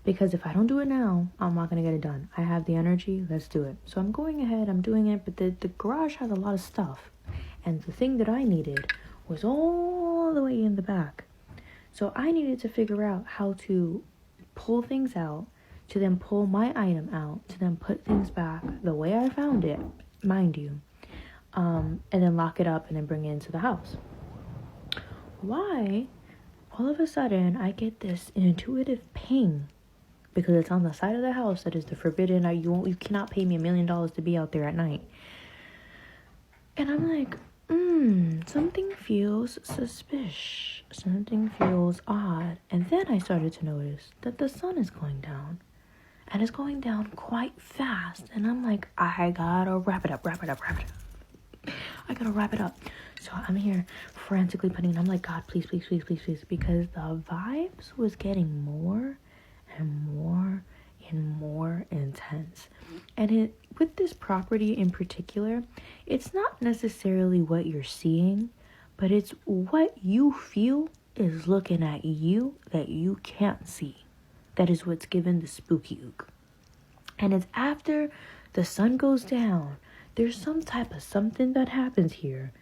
Because if I don't do it now, I'm not going to get it done. I have the energy. Let's do it. So I'm going ahead. I'm doing it. But the garage has a lot of stuff. And the thing that I needed was all the way in the back. So I needed to figure out how to pull things out, to then pull my item out, to then put things back the way I found it, mind you, and then lock it up and then bring it into the house. Why, all of a sudden, I get this intuitive ping, because it's on the side of the house that is the forbidden, you cannot pay me $1 million to be out there at night. And I'm like, something feels suspicious. Something feels odd. And then I started to notice that the sun is going down. And it's going down quite fast. And I'm like, I gotta wrap it up. I gotta wrap it up. So I'm here frantically I'm like, God, please. Because the vibes was getting more and more and more intense. And with this property in particular, it's not necessarily what you're seeing, but it's what you feel is looking at you that you can't see. That is what's given the spooky ook. And it's after the sun goes down, there's some type of something that happens here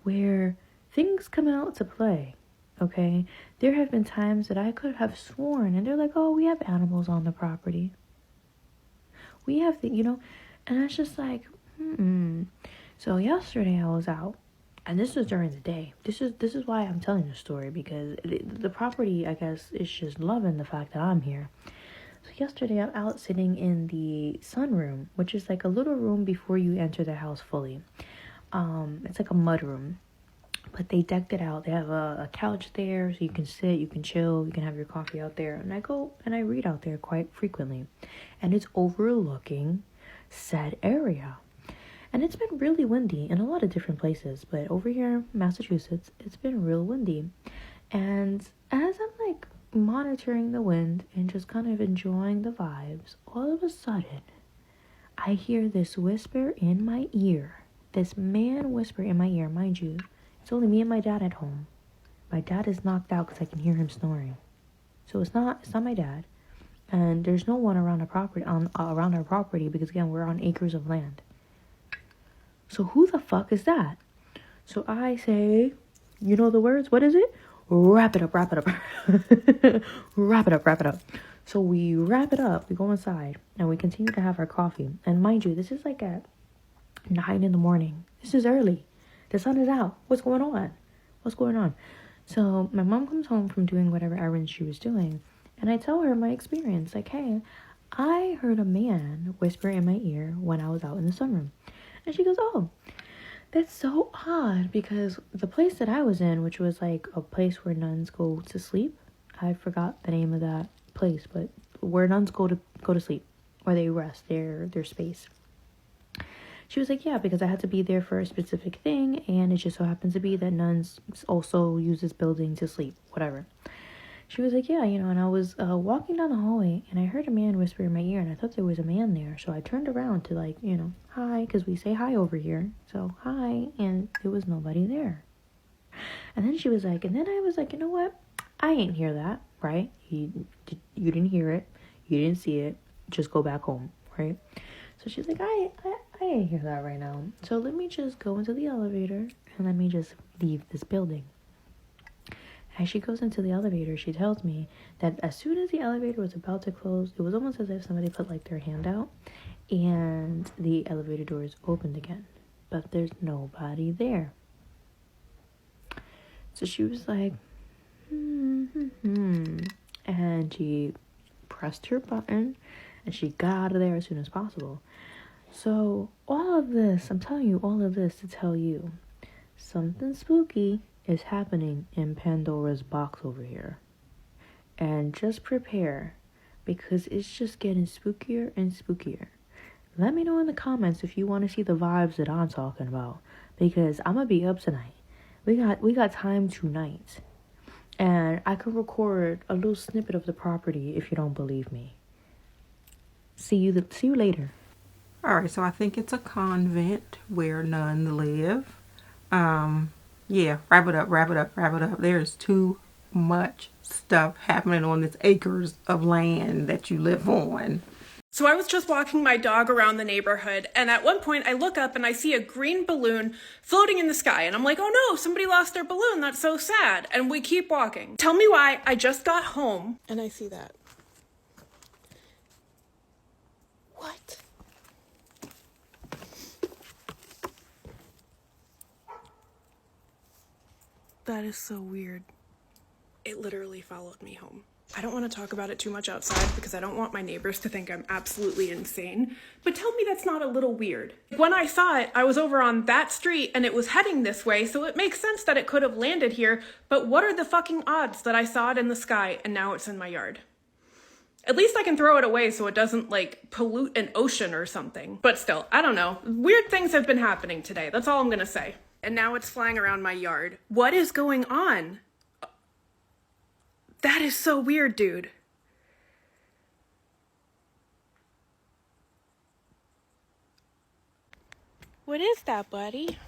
where things come out to play. Okay, there have been times that I could have sworn, and they're like, oh, we have animals on the property. We have and it's just like, So yesterday I was out, and this was during the day. This is why I'm telling the story, because the property, I guess, is just loving the fact that I'm here. So yesterday I'm out sitting in the sunroom, which is like a little room before you enter the house fully. It's like a mud room. But they decked it out. They have a couch there, so you can sit, you can chill, you can have your coffee out there. And I go and I read out there quite frequently. And it's overlooking said area. And it's been really windy in a lot of different places. But over here in Massachusetts, it's been real windy. And as I'm like monitoring the wind and just kind of enjoying the vibes, all of a sudden, I hear this whisper in my ear. This man whisper in my ear, mind you. It's only me and my dad at home. My dad is knocked out because I can hear him snoring. So it's not my dad. And there's no one around around our property because, again, we're on acres of land. So who the fuck is that? So I say, you know the words? What is it? Wrap it up. Wrap it up. So we wrap it up. We go inside and we continue to have our coffee. And mind you, this is like at 9 a.m. This is early. The sun is out. What's going on? So my mom comes home from doing whatever errands she was doing. And I tell her my experience. Like, hey, I heard a man whisper in my ear when I was out in the sunroom. And she goes, oh, that's so odd. Because the place that I was in, which was like a place where nuns go to sleep. I forgot the name of that place. But where nuns go to sleep. Where they rest their space. She was like, yeah, because I had to be there for a specific thing, and it just so happens to be that nuns also use this building to sleep, whatever. She was like, yeah, and I was walking down the hallway, and I heard a man whisper in my ear, and I thought there was a man there, so I turned around to hi, because we say hi over here, so hi, and there was nobody there. And then she was like, and then I was like, you know what, I ain't hear that, right? You didn't hear it, you didn't see it, just go back home, right? So she's like, I ain't hear that right now. So let me just go into the elevator and let me just leave this building. As she goes into the elevator, she tells me that as soon as the elevator was about to close, it was almost as if somebody put like their hand out and the elevator doors opened again. But there's nobody there. So she was like, And she pressed her button and she got out of there as soon as possible. So all of this, I'm telling you all of this to tell you something spooky is happening in Pandora's box over here. And just prepare, because it's just getting spookier and spookier. Let me know in the comments if you want to see the vibes that I'm talking about, because I'm gonna be up tonight. We got time tonight, and I could record a little snippet of the property if you don't believe me. See you later. All right, so I think it's a convent where nuns live. Yeah, wrap it up. There's too much stuff happening on this acres of land that you live on. So I was just walking my dog around the neighborhood, and at one point I look up and I see a green balloon floating in the sky, and I'm like, oh no, somebody lost their balloon, that's so sad. And we keep walking. Tell me why I just got home and I see that. What? That is so weird. It literally followed me home. I don't want to talk about it too much outside because I don't want my neighbors to think I'm absolutely insane, but tell me that's not a little weird. When I saw it, I was over on that street and it was heading this way, so it makes sense that it could have landed here, but what are the fucking odds that I saw it in the sky and now it's in my yard? At least I can throw it away so it doesn't, like, pollute an ocean or something. But still, I don't know. Weird things have been happening today. That's all I'm gonna say. And now it's flying around my yard. What is going on? That is so weird, dude. What is that, buddy?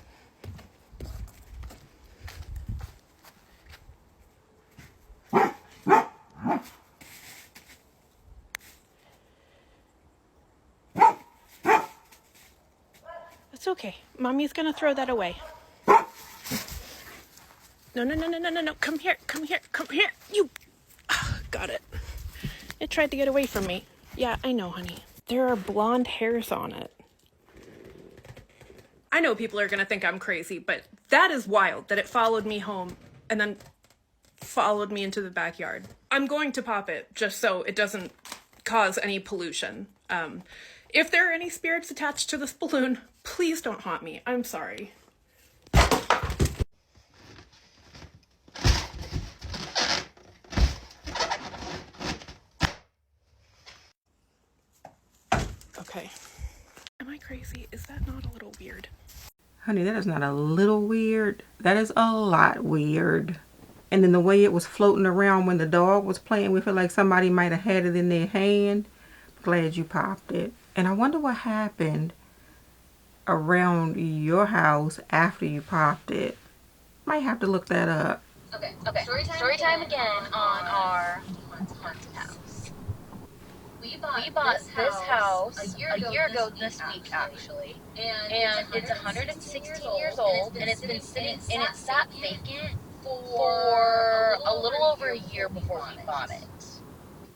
It's okay. Mommy's gonna throw that away. No. Come here. You. Got it. It tried to get away from me. Yeah, I know, honey. There are blonde hairs on it. I know people are gonna think I'm crazy, but that is wild that it followed me home and then followed me into the backyard. I'm going to pop it just so it doesn't cause any pollution. If there are any spirits attached to this balloon, please don't haunt me. I'm sorry. Okay. Am I crazy? Is that not a little weird? Honey, that is not a little weird. That is a lot weird. And then the way it was floating around when the dog was playing with it, like somebody might have had it in their hand. Glad you popped it. And I wonder what happened around your house after you popped it. Might have to look that up. Okay. Story time again on our haunted house. We bought this house a year ago this week, actually. And it's 116 years old, and it's been sitting, and it sat vacant for a little over a year before we bought it.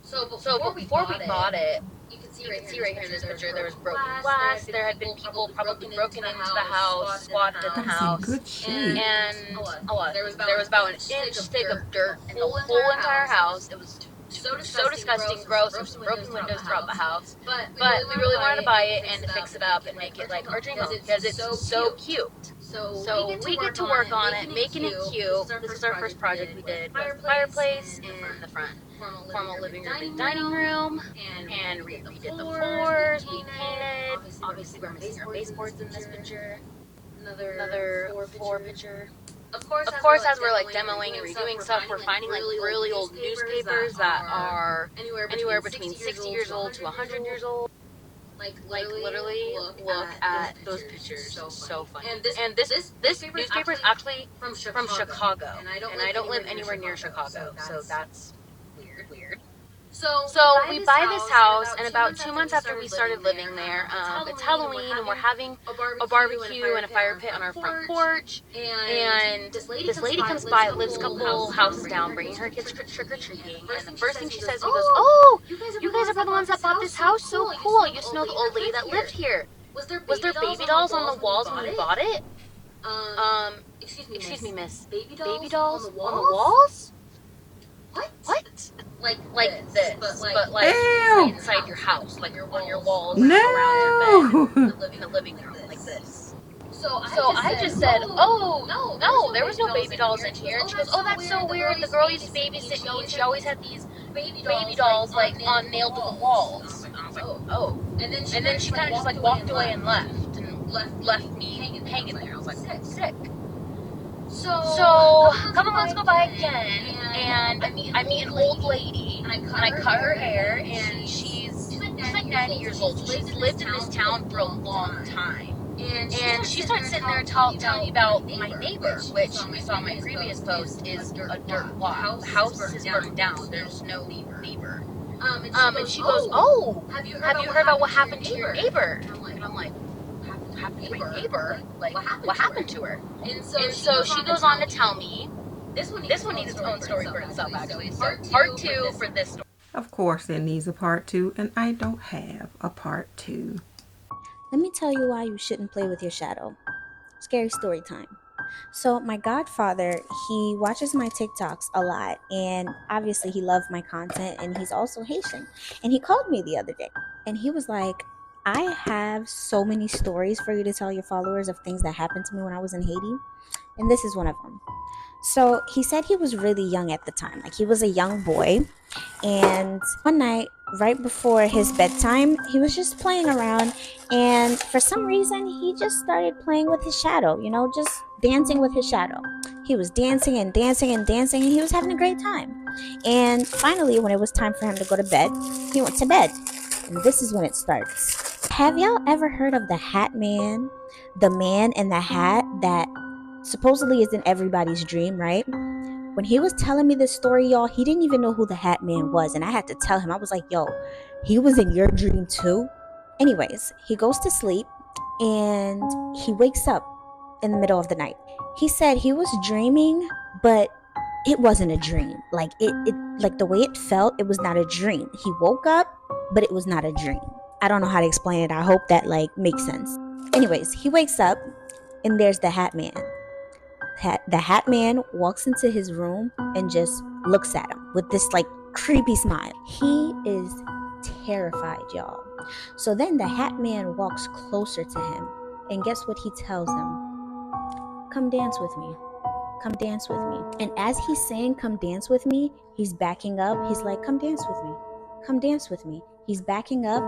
So before we bought it, you can see right here in this picture, there was broken glass. There had been people probably broken into the house, squatted in the house. Good shape. And there was about an inch thick of dirt in the whole entire house. It was so disgusting, gross. There was broken windows throughout the house. But we really wanted to buy it and to fix it up and make it like our dream home because it's so cute. So we get to work on it, making it cute. This is our first project we did. Fireplace in the front. Formal living room and dining room. And we redid the floors, we painted. Obviously we're missing our baseboards in this picture. Another floor picture. Of course, as we're like demoing and redoing stuff, we're finding like really old newspapers that are anywhere between 60 years old to 100 years old. Like literally look at those pictures. So funny. And this newspaper is actually from Chicago, and I don't live anywhere near Chicago, so that's weird. So we buy this house, and about 2 months after we started living there, it's Halloween, and we're having a barbecue and a fire pit on our front porch. And this lady comes by, lives a couple houses down, bringing her kids trick-or-treating. And the first thing she says, she goes, "Oh, you guys are the ones that bought this house? So cool. You used to know the old lady that lived here. Was there baby dolls on the walls when we bought it?" Excuse me, miss. Baby dolls on the walls? What? like this, but like Ew. inside your house, like on your walls, No. around your bed, in the living room, like this. So I just said, oh, no, there was no baby dolls in here. And she goes, oh, that's so weird. The girl used to babysit me, and she always had these baby dolls, like, on nailed to the walls. And I was like, oh. And then she kind of just, like, walked away and left me hanging there. I was like, sick. So a couple months go by again, and I meet an old lady, and I cut her hair, and she's like 90 years old. So she's lived in this town for a long time. And she starts sitting there telling me about my neighbor, which I saw in my previous post is a dirt lot. The house is burned down. There's no neighbor. And she goes, oh, have you heard about what happened to your neighbor? And I'm like, happened to my neighbor? Like, what happened to her? And so she goes on to tell me, this one needs its own story for itself, actually. So part two for this story. Of course it needs a part 2, and I don't have a part 2. Let me tell you why you shouldn't play with your shadow. Scary story time. So my godfather, he watches my TikToks a lot, and obviously he loved my content, and he's also Haitian. And he called me the other day, and he was like, I have so many stories for you to tell your followers of things that happened to me when I was in Haiti, and this is one of them. So he said he was really young at the time, like he was a young boy, and one night right before his bedtime, he was just playing around, and for some reason he just started playing with his shadow, just dancing with his shadow. He was dancing and dancing and dancing, and he was having a great time. And finally, when it was time for him to go to bed, he went to bed, and this is when it starts. Have y'all ever heard of the Hat Man? The man in the hat that supposedly is in everybody's dream, right? When he was telling me this story, y'all, he didn't even know who the Hat Man was. And I had to tell him, I was like, yo, he was in your dream too? Anyways, he goes to sleep and he wakes up in the middle of the night. He said he was dreaming, but it wasn't a dream. Like it like the way it felt, it was not a dream. He woke up, but it was not a dream. I don't know how to explain it. I hope that makes sense. Anyways, he wakes up and there's the Hat Man. The Hat Man walks into his room and just looks at him with this creepy smile. He is terrified, y'all. So then the Hat Man walks closer to him, and guess what he tells him? Come dance with me. Come dance with me. And as he's saying, come dance with me, he's backing up. He's like, come dance with me. Come dance with me. He's backing up,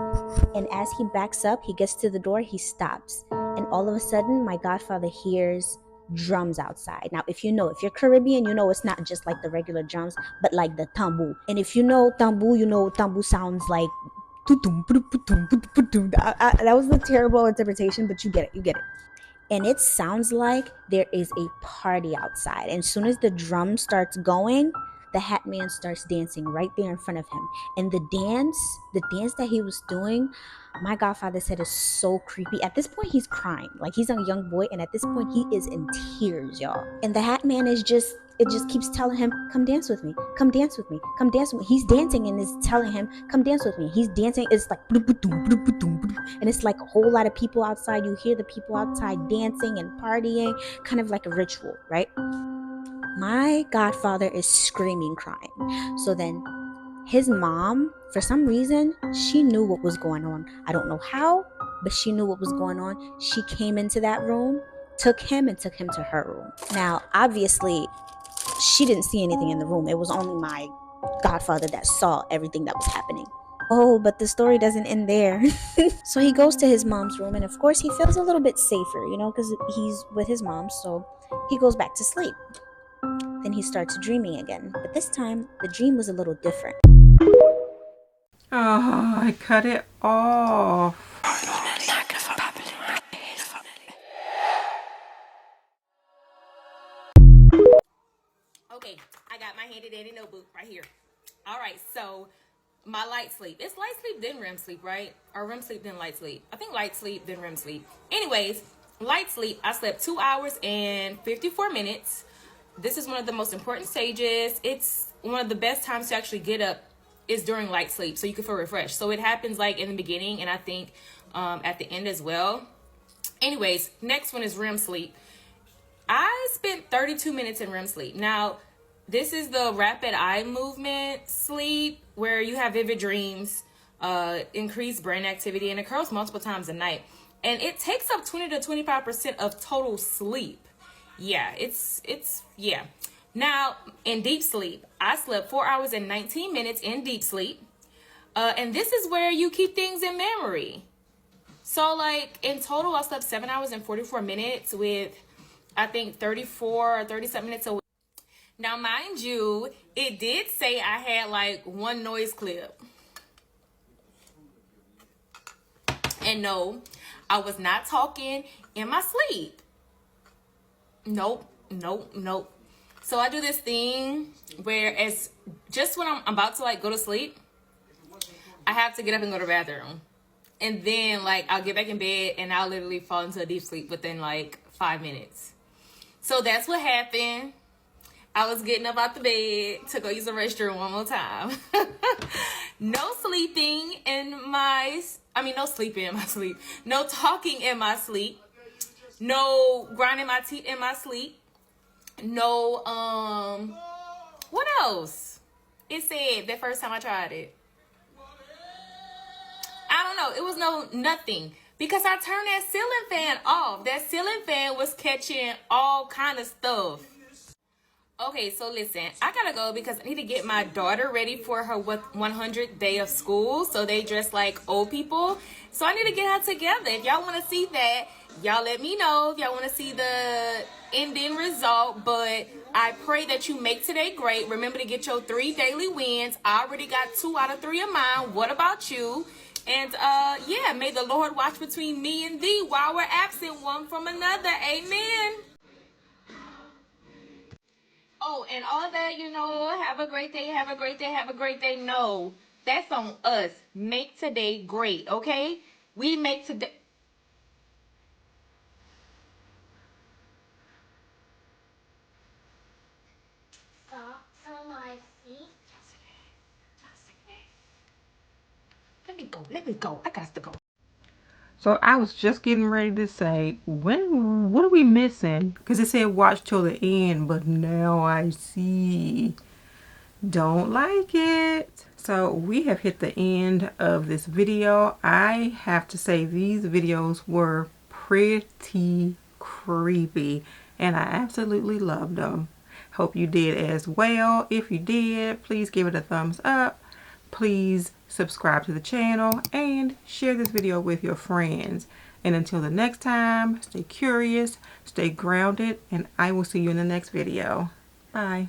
and as he backs up, he gets to the door, he stops. And all of a sudden, my godfather hears drums outside. Now, if you're Caribbean, it's not just like the regular drums, but like the tambour. And if you know tambour, tambour sounds like that was a terrible interpretation, but you get it. And it sounds like there is a party outside. And as soon as the drum starts going, the Hat Man starts dancing right there in front of him. And the dance that he was doing, my godfather said, is so creepy. At this point, he's crying. Like, he's a young boy, and at this point, he is in tears, y'all. And the Hat Man it just keeps telling him, come dance with me. Come dance with me. Come dance with me. He's dancing and is telling him, come dance with me. He's dancing. It's like, and it's like a whole lot of people outside. You hear the people outside dancing and partying, kind of like a ritual, right? My godfather is screaming, crying. So then his mom, for some reason, she knew what was going on. I don't know how, but she knew what was going on. She came into that room, took him to her room. Now, obviously, she didn't see anything in the room. It was only my godfather that saw everything that was happening. Oh, but the story doesn't end there. So he goes to his mom's room, and of course he feels a little bit safer, because he's with his mom, so he goes back to sleep. Then he starts dreaming again, but this time the dream was a little different. Oh, I cut it off. Okay, I got my handy dandy notebook right here. All right, so my light sleep. It's light sleep then REM sleep, right? Or REM sleep then light sleep. I think light sleep then REM sleep. Anyways, light sleep, I slept 2 hours and 54 minutes. This is one of the most important stages. It's one of the best times to actually get up is during light sleep, so you can feel refreshed. So it happens in the beginning, and I think at the end as well. Anyways, next one is REM sleep. I spent 32 minutes in REM sleep. Now, This is the rapid eye movement sleep, where you have vivid dreams, increased brain activity, and occurs multiple times a night. And it takes up 20 to 25% of total sleep. Yeah, yeah. Now, in deep sleep, I slept 4 hours and 19 minutes in deep sleep. And this is where you keep things in memory. So, like, in total, I slept 7 hours and 44 minutes with, I think, 34 or 37 minutes away. Now, mind you, it did say I had, like, one noise clip. And no, I was not talking in my sleep. Nope. So I do this thing where just when I'm about to, like, go to sleep, I have to get up and go to the bathroom. And then, like, I'll get back in bed and I'll literally fall into a deep sleep within, like, 5 minutes. So that's what happened. I was getting up out the bed to go use the restroom one more time. No sleeping in my sleep. No talking in my sleep. No grinding my teeth in my sleep. No, what else? It said that first time I tried it. I don't know. It was nothing. Because I turned that ceiling fan off. That ceiling fan was catching all kind of stuff. Okay, so listen, I gotta go because I need to get my daughter ready for her 100th day of school. So they dress like old people. So I need to get her together. If y'all want to see that, y'all let me know if y'all want to see the ending result. But I pray that you make today great. Remember to get your 3 daily wins. I already got 2 out of 3 of mine. What about you? And yeah, may the Lord watch between me and thee while we're absent one from another. Amen. Oh, and all that, have a great day, have a great day, have a great day. No, that's on us. Make today great, okay? We make today. Socks on my feet. Let me go. I got to go. So I was just getting ready to say, what are we missing? Because it said watch till the end, but now I see. Don't like it. So we have hit the end of this video. I have to say these videos were pretty creepy and I absolutely loved them. Hope you did as well. If you did, please give it a thumbs up. Please subscribe to the channel and share this video with your friends. And until the next time, stay curious, stay grounded, and I will see you in the next video. Bye.